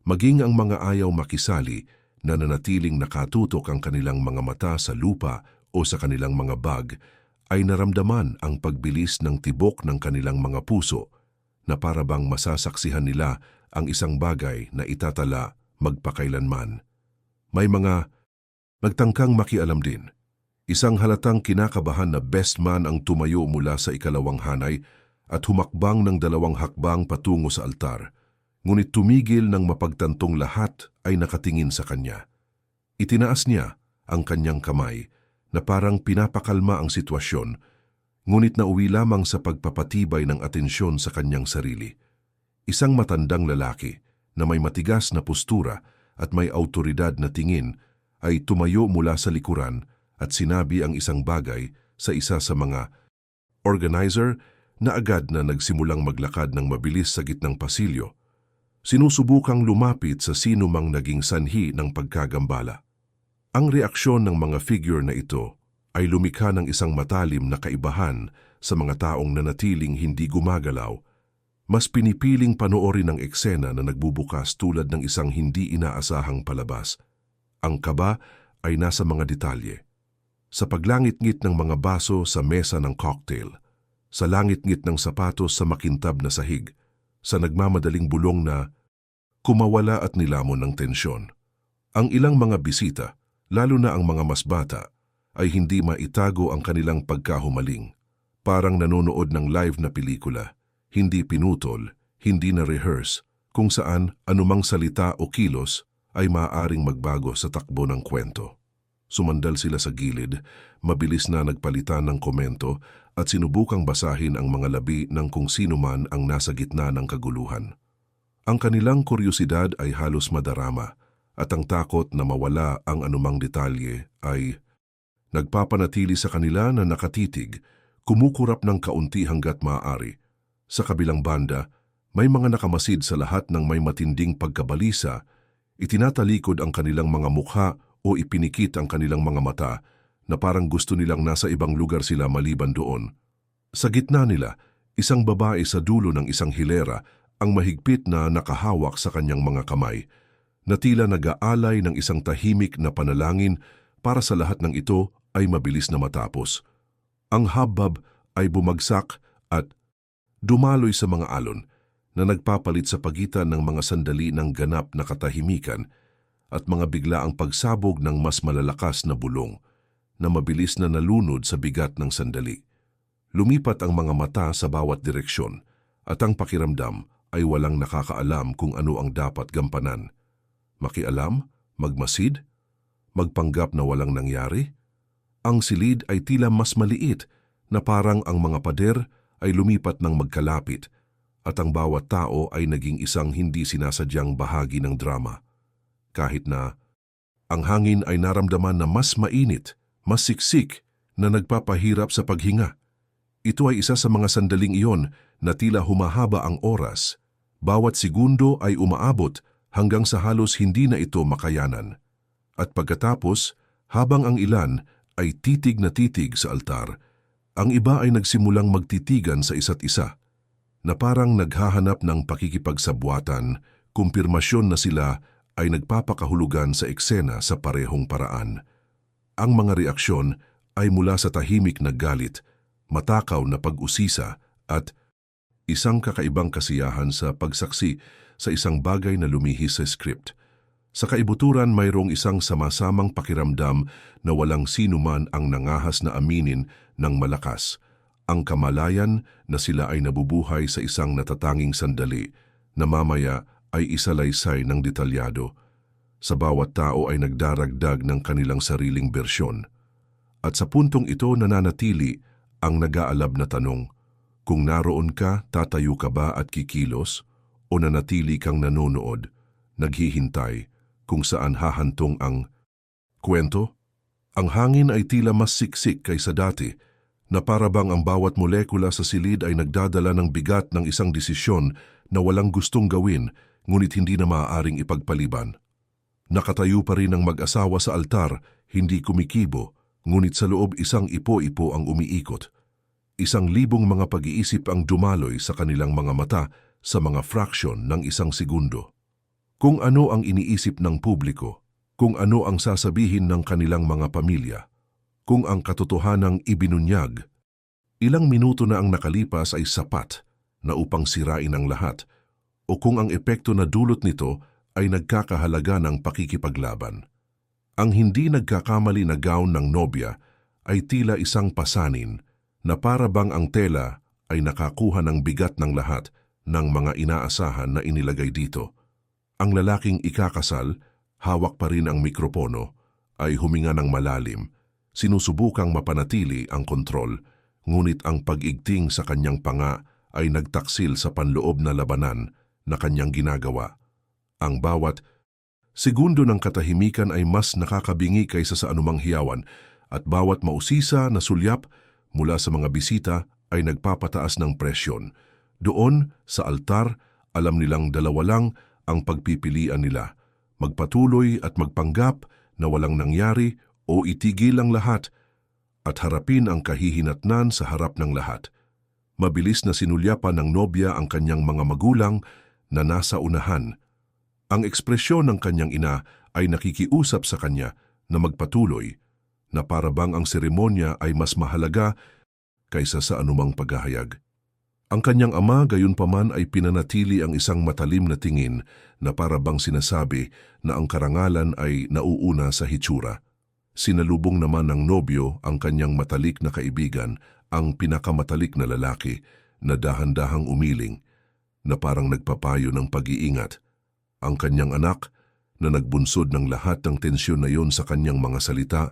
Maging ang mga ayaw makisali na nanatiling nakatutok ang kanilang mga mata sa lupa o sa kanilang mga bag, ay naramdaman ang pagbilis ng tibok ng kanilang mga puso, na parabang masasaksihan nila ang isang bagay na itatala magpakailanman. May mga nagtangkang makialam din. Isang halatang kinakabahan na best man ang tumayo mula sa ikalawang hanay at humakbang ng 2 hakbang patungo sa altar, ngunit tumigil ng mapagtantong lahat ay nakatingin sa kanya. Itinaas niya ang kanyang kamay na parang pinapakalma ang sitwasyon, ngunit nauwi lamang sa pagpapatibay ng atensyon sa kanyang sarili. Isang matandang lalaki na may matigas na postura at may autoridad na tingin ay tumayo mula sa likuran at sinabi ang isang bagay sa isa sa mga organizer na agad na nagsimulang maglakad ng mabilis sa gitnang pasilyo, sinusubukang lumapit sa sino mang naging sanhi ng pagkagambala. Ang reaksyon ng mga figure na ito ay lumikha ng isang matalim na kaibahan sa mga taong nanatiling hindi gumagalaw. Mas pinipiling panoorin ang eksena na nagbubukas tulad ng isang hindi inaasahang palabas. Ang kaba ay nasa mga detalye. Sa paglangit-ngit ng mga baso sa mesa ng cocktail, sa langit-ngit ng sapatos sa makintab na sahig, sa nagmamadaling bulong na kumawala at nilamon ng tensyon. Ang ilang mga bisita, lalo na ang mga mas bata, ay hindi maitago ang kanilang pagkahumaling. Parang nanonood ng live na pelikula, hindi pinutol, hindi na-rehearse, kung saan anumang salita o kilos ay maaaring magbago sa takbo ng kwento. Sumandal sila sa gilid, mabilis na nagpalitan ng komento at sinubukang basahin ang mga labi ng kung sino man ang nasa gitna ng kaguluhan. Ang kanilang kuryosidad ay halos madarama at ang takot na mawala ang anumang detalye ay nagpapanatili sa kanila na nakatitig, kumukurap ng kaunti hanggat maaari. Sa kabilang banda, May mga nakamasid sa lahat ng may matinding pagkabalisa, itinatalikod ang kanilang mga mukha o ipinikit ang kanilang mga mata na parang gusto nilang nasa ibang lugar sila maliban doon. Sa gitna nila, isang babae sa dulo ng isang hilera ang mahigpit na nakahawak sa kanyang mga kamay, na tila nag-aalay ng isang tahimik na panalangin para sa lahat ng ito ay mabilis na matapos. Ang hubbub ay bumagsak at dumaloy sa mga alon na nagpapalit sa pagitan ng mga sandali ng ganap na katahimikan at mga biglaang pagsabog ng mas malalakas na bulong na mabilis na nalunod sa bigat ng sandali. Lumipat ang mga mata sa bawat direksyon at ang pakiramdam ay walang nakakaalam kung ano ang dapat gampanan. Makialam? Magmasid? Magpanggap na walang nangyari? Ang silid ay tila mas maliit na parang ang mga pader ay lumipat ng magkalapit at ang bawat tao ay naging isang hindi sinasadyang bahagi ng drama. Kahit na ang hangin ay naramdaman na mas mainit, mas siksik na nagpapahirap sa paghinga. Ito ay isa sa mga sandaling iyon na tila humahaba ang oras. Bawat segundo ay umaabot hanggang sa halos hindi na ito makayanan. At pagkatapos, habang ang ilan ay titig na titig sa altar, ang iba ay nagsimulang magtitigan sa isa't isa, na parang naghahanap ng pakikipagsabwatan, kumpirmasyon na sila ay nagpapakahulugan sa eksena sa parehong paraan. Ang mga reaksyon ay mula sa tahimik na galit, matakaw na pag-usisa at isang kakaibang kasiyahan sa pagsaksi sa isang bagay na lumihis sa script. Sa kaibuturan, mayroong isang sama-samang pakiramdam na walang sino man ang nangahas na aminin ng malakas. Ang kamalayan na sila ay nabubuhay sa isang natatanging sandali na mamaya ay isalaysay ng detalyado. Sa bawat tao ay nagdaragdag ng kanilang sariling bersyon. At sa puntong ito nananatili ang nag-aalab na tanong, kung naroon ka, tatayo ka ba at kikilos o nanatili kang nanonood, naghihintay kung saan hahantong ang kwento? Ang hangin ay tila mas siksik kaysa dati, na para bang ang bawat molekula sa silid ay nagdadala ng bigat ng isang desisyon na walang gustong gawin ngunit hindi na maaaring ipagpaliban. Nakatayo pa rin ang mag-asawa sa altar, hindi kumikibo, ngunit sa loob isang ipo-ipo ang umiikot. 1,000 mga pag-iisip ang dumaloy sa kanilang mga mata sa mga fraksyon ng isang segundo. Kung ano ang iniisip ng publiko, kung ano ang sasabihin ng kanilang mga pamilya, kung ang katotohanang ibinunyag, ilang minuto na ang nakalipas ay sapat na upang sirain ang lahat, o kung ang epekto na dulot nito ay nagkakahalaga ng pakikipaglaban. Ang hindi nagkakamali na gown ng nobya ay tila isang pasanin na para bang ang tela ay nakakuha ng bigat ng lahat ng mga inaasahan na inilagay dito. Ang lalaking ikakasal, hawak pa rin ang mikropono, ay huminga ng malalim, sinusubukang mapanatili ang kontrol, ngunit ang pag-igting sa kanyang panga ay nagtaksil sa panloob na labanan na kanyang ginagawa. Ang bawat segundo ng katahimikan ay mas nakakabingi kaysa sa anumang hiyawan at bawat mausisa na sulyap mula sa mga bisita ay nagpapataas ng presyon. Doon, sa altar, alam nilang dalawa lang ang pagpipilian nila, magpatuloy at magpanggap na walang nangyari o itigil ang lahat at harapin ang kahihinatnan sa harap ng lahat. Mabilis na sinulyapan ng nobya ang kanyang mga magulang na nasa unahan. Ang ekspresyon ng kanyang ina ay nakikiusap sa kanya na magpatuloy, na para bang ang seremonya ay mas mahalaga kaysa sa anumang paghahayag. Ang kanyang ama gayunpaman ay pinanatili ang isang matalim na tingin na para bang sinasabi na ang karangalan ay nauuna sa hitsura. Sinalubong naman ng nobyo ang kanyang matalik na kaibigan, ang pinakamatalik na lalaki na dahan-dahang umiling, na parang nagpapayo ng pag-iingat. Ang kanyang anak na nagbunsod ng lahat ng tensyon na yon sa kanyang mga salita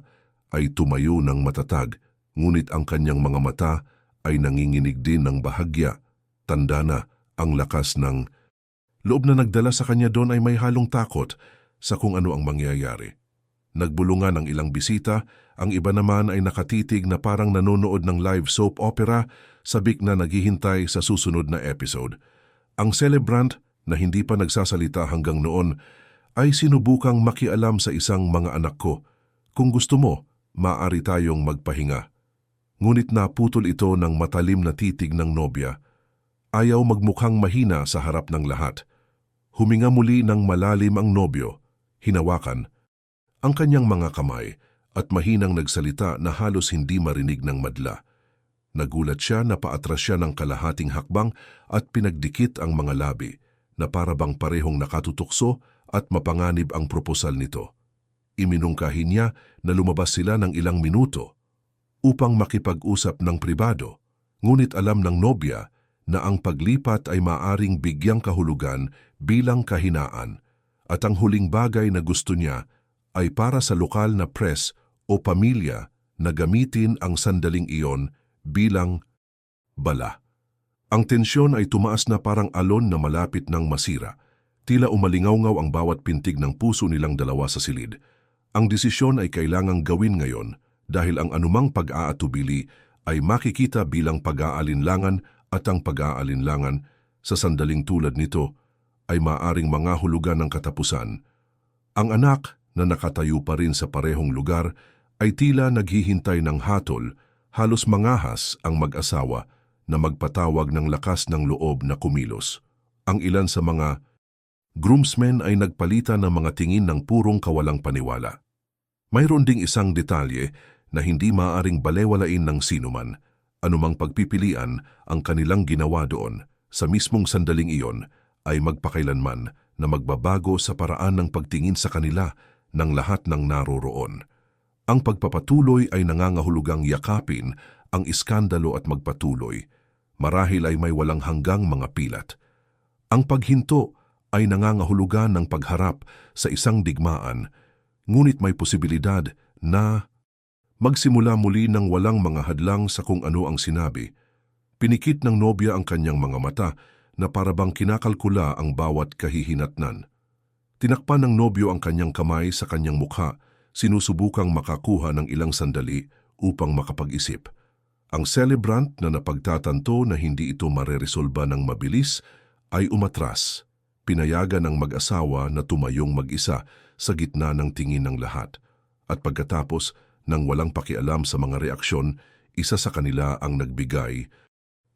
ay tumayo ng matatag, ngunit ang kanyang mga mata ay nanginginig din ng bahagya. Tanda na ang lakas ng loob na nagdala sa kanya doon ay may halong takot sa kung ano ang mangyayari. Nagbulungan ang ilang bisita, ang iba naman ay nakatitig na parang nanonood ng live soap opera, sabik na naghihintay sa susunod na episode. Ang celebrant na hindi pa nagsasalita hanggang noon ay sinubukang makialam sa isang mga anak ko. Kung gusto mo, maaari tayong magpahinga. Ngunit naputol ito ng matalim na titig ng nobya. Ayaw magmukhang mahina sa harap ng lahat. Huminga muli ng malalim ang nobyo, hinawakan ang kanyang mga kamay at mahinang nagsalita na halos hindi marinig ng madla. Nagulat siya na paatras siya ng kalahating hakbang at pinagdikit ang mga labi na parabang parehong nakatutukso at mapanganib ang proposal nito. Iminungkahi niya na lumabas sila ng ilang minuto upang makipag-usap ng pribado, ngunit alam ng nobya na ang paglipat ay maaring bigyang kahulugan bilang kahinaan at ang huling bagay na gusto niya ay para sa lokal na press o pamilya na gamitin ang sandaling iyon bilang bala. Ang tensyon ay tumaas na parang alon na malapit ng masira. Tila umalingaw-ngaw ang bawat pintig ng puso nilang dalawa sa silid. Ang desisyon ay kailangang gawin ngayon dahil ang anumang pag-aatubili ay makikita bilang pag-aalinlangan at ang pag-aalinlangan sa sandaling tulad nito ay maaring mangahulugan ng katapusan. Ang anak na nakatayo pa rin sa parehong lugar ay tila naghihintay ng hatol, halos mangahas ang mag-asawa na magpatawag ng lakas ng loob na kumilos. Ang ilan sa mga groomsmen ay nagpalitan ng mga tingin ng purong kawalang paniwala. Mayroon ding isang detalye na hindi maaaring balewalain ng sinuman. Anumang pagpipilian ang kanilang ginawa doon sa mismong sandaling iyon ay magpakailanman na magbabago sa paraan ng pagtingin sa kanila ng lahat ng naroroon. Ang pagpapatuloy ay nangangahulugang yakapin ang iskandalo at magpatuloy. Marahil ay may walang hanggang mga pilat. Ang paghinto ay nangangahulugan ng pagharap sa isang digmaan, ngunit may posibilidad na magsimula muli ng walang mga hadlang sa kung ano ang sinabi. Pinikit ng nobya ang kanyang mga mata na parabang kinakalkula ang bawat kahihinatnan. Tinakpan ng nobyo ang kanyang kamay sa kanyang mukha, sinusubukang makakuha ng ilang sandali upang makapag-isip. Ang celebrant na napagtatanto na hindi ito mareresolba ng mabilis ay umatras. Pinayagan ng mag-asawa na tumayong mag-isa sa gitna ng tingin ng lahat. At pagkatapos, nang walang pakialam sa mga reaksyon, isa sa kanila ang nagbigay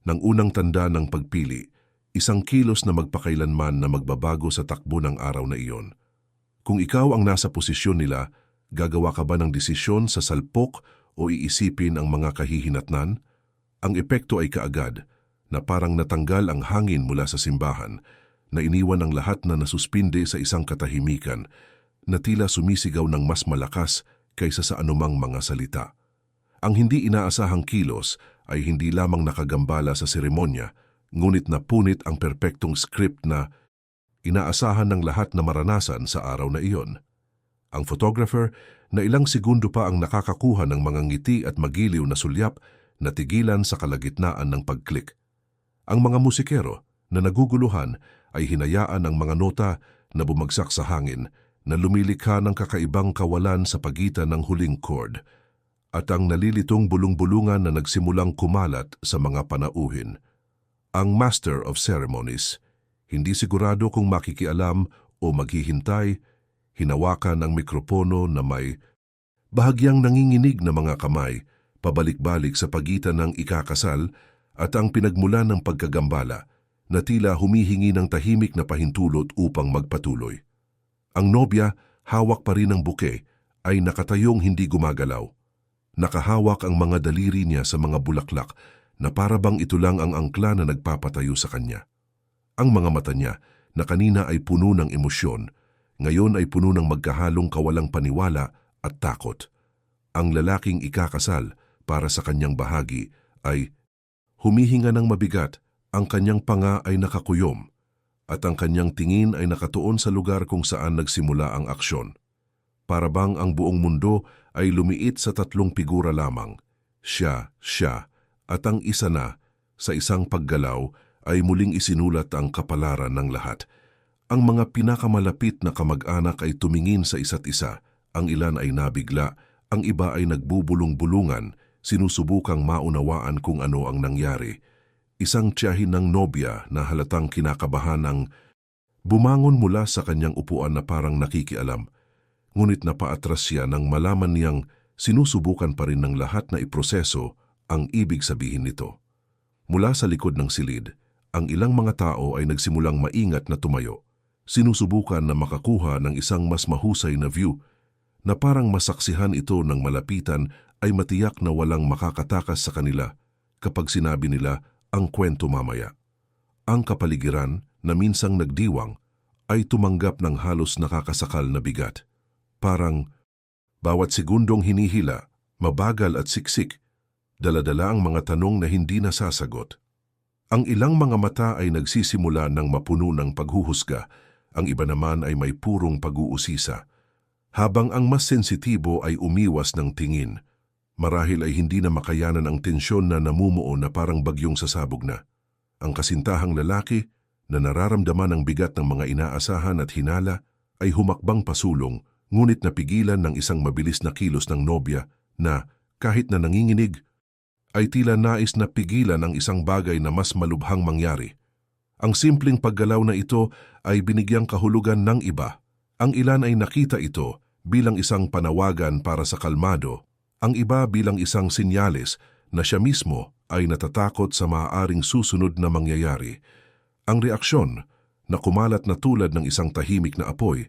ng unang tanda ng pagpili, isang kilos na magpakailanman na magbabago sa takbo ng araw na iyon. Kung ikaw ang nasa posisyon nila, gagawa ka ba ng desisyon sa salpok o iisipin ang mga kahihinatnan? Ang epekto ay kaagad, na parang natanggal ang hangin mula sa simbahan, na iniwan ang lahat na nasuspinde sa isang katahimikan, na tila sumisigaw ng mas malakas kaysa sa anumang mga salita. Ang hindi inaasahang kilos ay hindi lamang nakagambala sa seremonya, ngunit napunit ang perpektong script na inaasahan ng lahat na maranasan sa araw na iyon. Ang photographer na ilang segundo pa ang nakakakuha ng mga ngiti at magiliw na sulyap na tigilan sa kalagitnaan ng pag-click. Ang mga musikero na naguguluhan ay hinayaan ang mga nota na bumagsak sa hangin na lumilikha ng kakaibang kawalan sa pagitan ng huling chord at ang nalilitong bulong-bulungan na nagsimulang kumalat sa mga panauhin. Ang Master of Ceremonies, hindi sigurado kung makikialam o maghihintay, hinawakan ang mikropono na may bahagyang nanginginig na mga kamay, pabalik-balik sa pagitan ng ikakasal at ang pinagmulan ng pagkagambala na tila humihingi ng tahimik na pahintulot upang magpatuloy. Ang nobya, hawak pa rin ang buke, ay nakatayong hindi gumagalaw. Nakahawak ang mga daliri niya sa mga bulaklak na parabang ito lang ang angkla na nagpapatayo sa kanya. Ang mga mata niya, na kanina ay puno ng emosyon, ngayon ay puno ng magkahalong kawalang paniwala at takot. Ang lalaking ikakasal para sa kanyang bahagi ay humihinga ng mabigat, ang kanyang panga ay nakakuyom, at ang kanyang tingin ay nakatuon sa lugar kung saan nagsimula ang aksyon. Parabang ang buong mundo ay lumiit sa tatlong figura lamang. Siya, at ang isa na, sa isang paggalaw, ay muling isinulat ang kapalaran ng lahat. Ang mga pinakamalapit na kamag-anak ay tumingin sa isa't isa. Ang ilan ay nabigla, ang iba ay nagbubulong-bulungan, sinusubukang maunawaan kung ano ang nangyari. Isang tiyahin ng nobya na halatang kinakabahan ang bumangon mula sa kanyang upuan na parang nakikialam. Ngunit napaatras siya nang malaman niyang sinusubukan pa rin ng lahat na iproseso ang ibig sabihin nito. Mula sa likod ng silid, ang ilang mga tao ay nagsimulang maingat na tumayo. Sinusubukan na makakuha ng isang mas mahusay na view na parang masaksihan ito ng malapitan ay matiyak na walang makakatakas sa kanila kapag sinabi nila ang kwento mamaya. Ang kapaligiran na minsang nagdiwang ay tumanggap ng halos nakakasakal na bigat. Parang bawat segundong hinihila, mabagal at siksik, dala-dala ang mga tanong na hindi nasasagot. Ang ilang mga mata ay nagsisimula ng mapuno ng paghuhusga, ang iba naman ay may purong pag-uusisa. Habang ang mas sensitibo ay umiwas ng tingin, marahil ay hindi na makayanan ang tensyon na namumuo na parang bagyong sasabog na. Ang kasintahang lalaki na nararamdaman ang bigat ng mga inaasahan at hinala ay humakbang pasulong, ngunit napigilan ng isang mabilis na kilos ng nobya na, kahit na nanginginig, ay tila nais na pigilan ang isang bagay na mas malubhang mangyari. Ang simpleng paggalaw na ito ay binigyang kahulugan ng iba. Ang ilan ay nakita ito bilang isang panawagan para sa kalmado, ang iba bilang isang sinyales na siya mismo ay natatakot sa maaaring susunod na mangyayari. Ang reaksyon, na kumalat na tulad ng isang tahimik na apoy,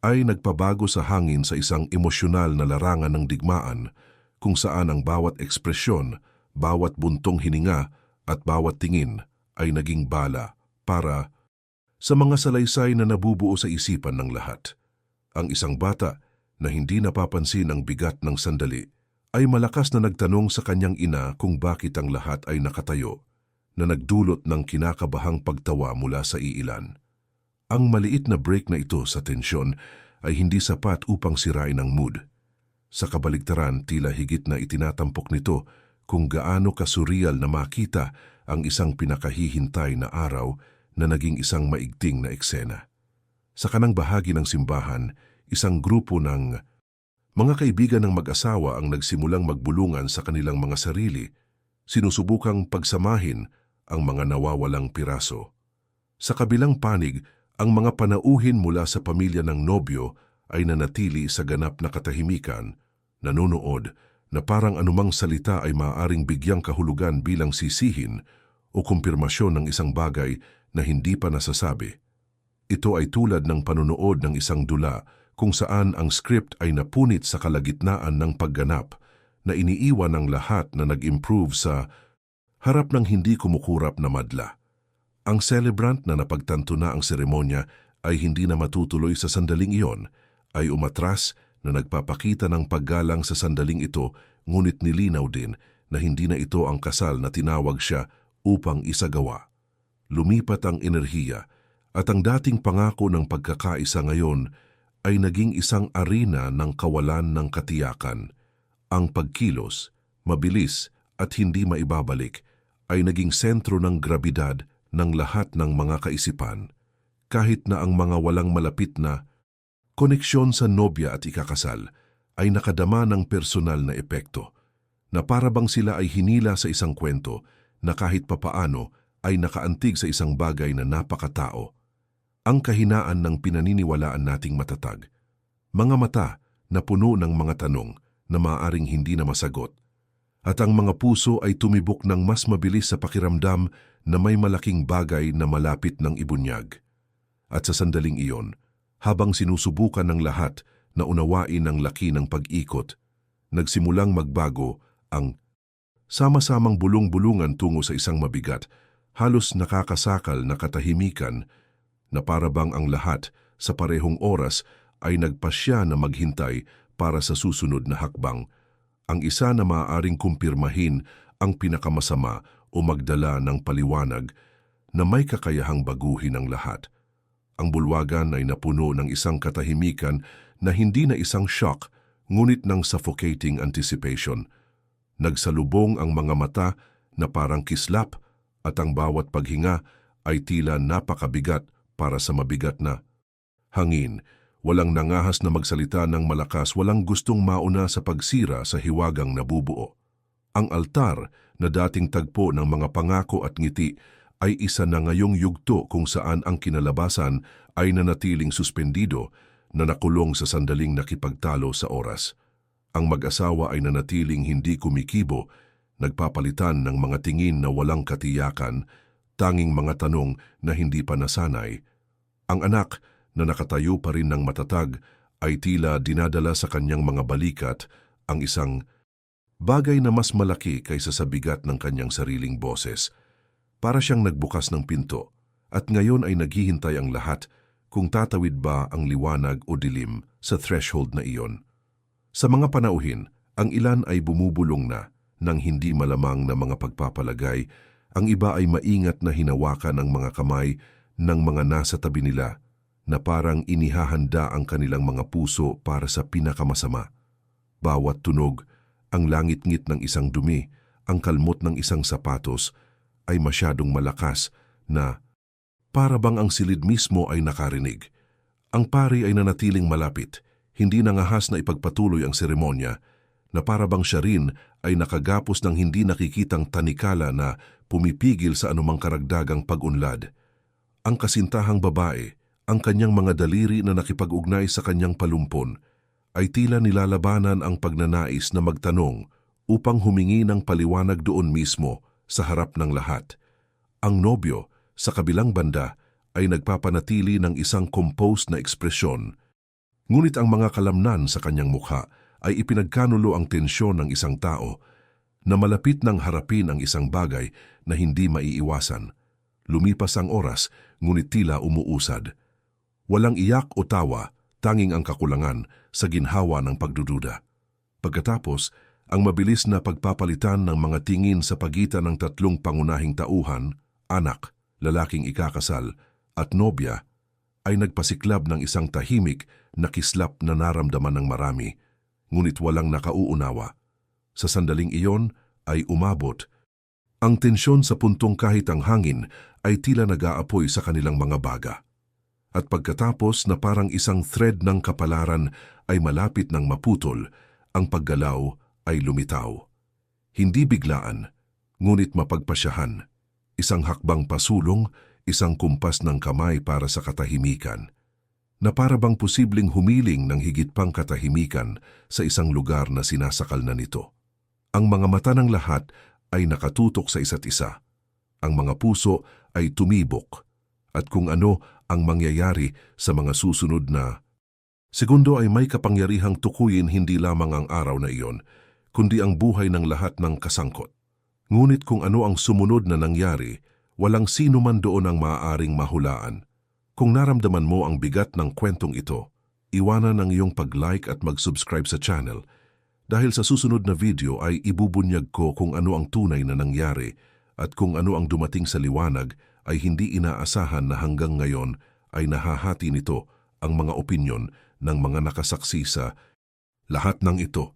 ay nagpabago sa hangin sa isang emosyonal na larangan ng digmaan, kung saan ang bawat ekspresyon, bawat buntong hininga at bawat tingin ay naging bala para sa mga salaysay na nabubuo sa isipan ng lahat. Ang isang bata na hindi napapansin ang bigat ng sandali ay malakas na nagtanong sa kanyang ina kung bakit ang lahat ay nakatayo, na nagdulot ng kinakabahang pagtawa mula sa iilan. Ang maliit na break na ito sa tensyon ay hindi sapat upang sirain ang mood. Sa kabaligtaran, tila higit na itinatampok nito kung gaano kasurreal na makita ang isang pinakahihintay na araw na naging isang maigting na eksena. Sa kanang bahagi ng simbahan, isang grupo ng mga kaibigan ng mag-asawa ang nagsimulang magbulungan sa kanilang mga sarili, sinusubukang pagsamahin ang mga nawawalang piraso. Sa kabilang panig, ang mga panauhin mula sa pamilya ng nobyo ay nanatili sa ganap na katahimikan, nanonood na parang anumang salita ay maaaring bigyang kahulugan bilang sisihin o kumpirmasyon ng isang bagay na hindi pa nasasabi. Ito ay tulad ng panonood ng isang dula kung saan ang script ay napunit sa kalagitnaan ng pagganap na iniiwan ng lahat na nag-improve sa harap ng hindi kumukurap na madla. Ang celebrant na napagtanto na ang seremonya ay hindi na matutuloy sa sandaling iyon, ay umatras na nagpapakita ng paggalang sa sandaling ito, ngunit nilinaw din na hindi na ito ang kasal na tinawag siya upang isagawa. Lumipat ang enerhiya at ang dating pangako ng pagkakaisa ngayon ay naging isang arena ng kawalan ng katiyakan. Ang pagkilos, mabilis at hindi maibabalik, ay naging sentro ng grabidad ng lahat ng mga kaisipan, kahit na ang mga walang malapit na koneksyon sa nobya at ikakasal ay nakadama ng personal na epekto, na para bang sila ay hinila sa isang kwento na kahit papaano ay nakaantig sa isang bagay na napakatao. Ang kahinaan ng pinaniniwalaan nating matatag. Mga mata na puno ng mga tanong na maaaring hindi na masagot. At ang mga puso ay tumibok ng mas mabilis sa pakiramdam na may malaking bagay na malapit ng ibunyag. At sa sandaling iyon, habang sinusubukan ng lahat na unawain ang laki ng pag-ikot, nagsimulang magbago ang sama-samang bulong-bulungan tungo sa isang mabigat, halos nakakasakal na katahimikan na parabang ang lahat sa parehong oras ay nagpasya na maghintay para sa susunod na hakbang. Ang isa na maaaring kumpirmahin ang pinakamasama o magdala ng paliwanag na may kakayahang baguhin ang lahat. Ang bulwagan ay napuno ng isang katahimikan na hindi na isang shock, ngunit ng suffocating anticipation. Nagsalubong ang mga mata na parang kislap at ang bawat paghinga ay tila napakabigat para sa mabigat na hangin. Walang nangahas na magsalita ng malakas, walang gustong mauna sa pagsira sa hiwagang nabubuo. Ang altar na dating tagpo ng mga pangako at ngiti ay isa na ngayong yugto kung saan ang kinalabasan ay nanatiling suspendido na nakulong sa sandaling nakipagtalo sa oras. Ang mag-asawa ay nanatiling hindi kumikibo, nagpapalitan ng mga tingin na walang katiyakan, tanging mga tanong na hindi pa nasanay. Ang anak na nakatayo pa rin ng matatag ay tila dinadala sa kanyang mga balikat ang isang bagay na mas malaki kaysa sa bigat ng kanyang sariling boses. Para siyang nagbukas ng pinto at ngayon ay naghihintay ang lahat kung tatawid ba ang liwanag o dilim sa threshold na iyon. Sa mga panauhin, ang ilan ay bumubulong na ng hindi malamang na mga pagpapalagay, ang iba ay maingat na hinawakan ang mga kamay ng mga nasa tabi nila na parang inihahanda ang kanilang mga puso para sa pinakamasama. Bawat tunog, ang langit-ngit ng isang dumi, ang kalmot ng isang sapatos, ay masyadong malakas na para bang ang silid mismo ay nakarinig. Ang pari ay nanatiling malapit, hindi nangahas na ipagpatuloy ang seremonya, na para bang siya rin ay nakagapos ng hindi nakikitang tanikala na pumipigil sa anumang karagdagang pag-unlad. Ang kasintahang babae, ang kanyang mga daliri na nakipag-ugnay sa kanyang palumpon, ay tila nilalabanan ang pagnanais na magtanong upang humingi ng paliwanag doon mismo sa harap ng lahat. Ang nobyo, sa kabilang banda, ay nagpapanatili ng isang composed na ekspresyon. Ngunit ang mga kalamnan sa kanyang mukha ay ipinagkanulo ang tensyon ng isang tao na malapit ng harapin ang isang bagay na hindi maiiwasan. Lumipas ang oras, ngunit tila umuusad. Walang iyak o tawa, tanging ang kakulangan sa ginhawa ng pagdududa. Pagkatapos, ang mabilis na pagpapalitan ng mga tingin sa pagitan ng tatlong pangunahing tauhan, anak, lalaking ikakasal, at nobya, ay nagpasiklab ng isang tahimik na kislap na naramdaman ng marami, ngunit walang nakauunawa. Sa sandaling iyon ay umabot. Ang tensyon sa puntong kahit ang hangin ay tila nag-aapoy sa kanilang mga baga. At pagkatapos na parang isang thread ng kapalaran ay malapit ng maputol, ang paggalaw ay lumitaw. Hindi biglaan, ngunit mapagpasyahan. Isang hakbang pasulong, isang kumpas ng kamay para sa katahimikan. Na para bang posibleng humiling ng higit pang katahimikan sa isang lugar na sinasakal na nito. Ang mga mata ng lahat ay nakatutok sa isa't isa. Ang mga puso ay tumibok. At kung ano ang mangyayari sa mga susunod na segundo ay may kapangyarihang tukuyin hindi lamang ang araw na iyon, kundi ang buhay ng lahat ng kasangkot. Ngunit kung ano ang sumunod na nangyari, walang sino man doon ang maaaring mahulaan. Kung naramdaman mo ang bigat ng kwentong ito, iwanan ang iyong pag-like at mag-subscribe sa channel dahil sa susunod na video ay ibubunyag ko kung ano ang tunay na nangyari at kung ano ang dumating sa liwanag ay hindi inaasahan na hanggang ngayon ay nahahati nito ang mga opinyon ng mga nakasaksi sa lahat ng ito.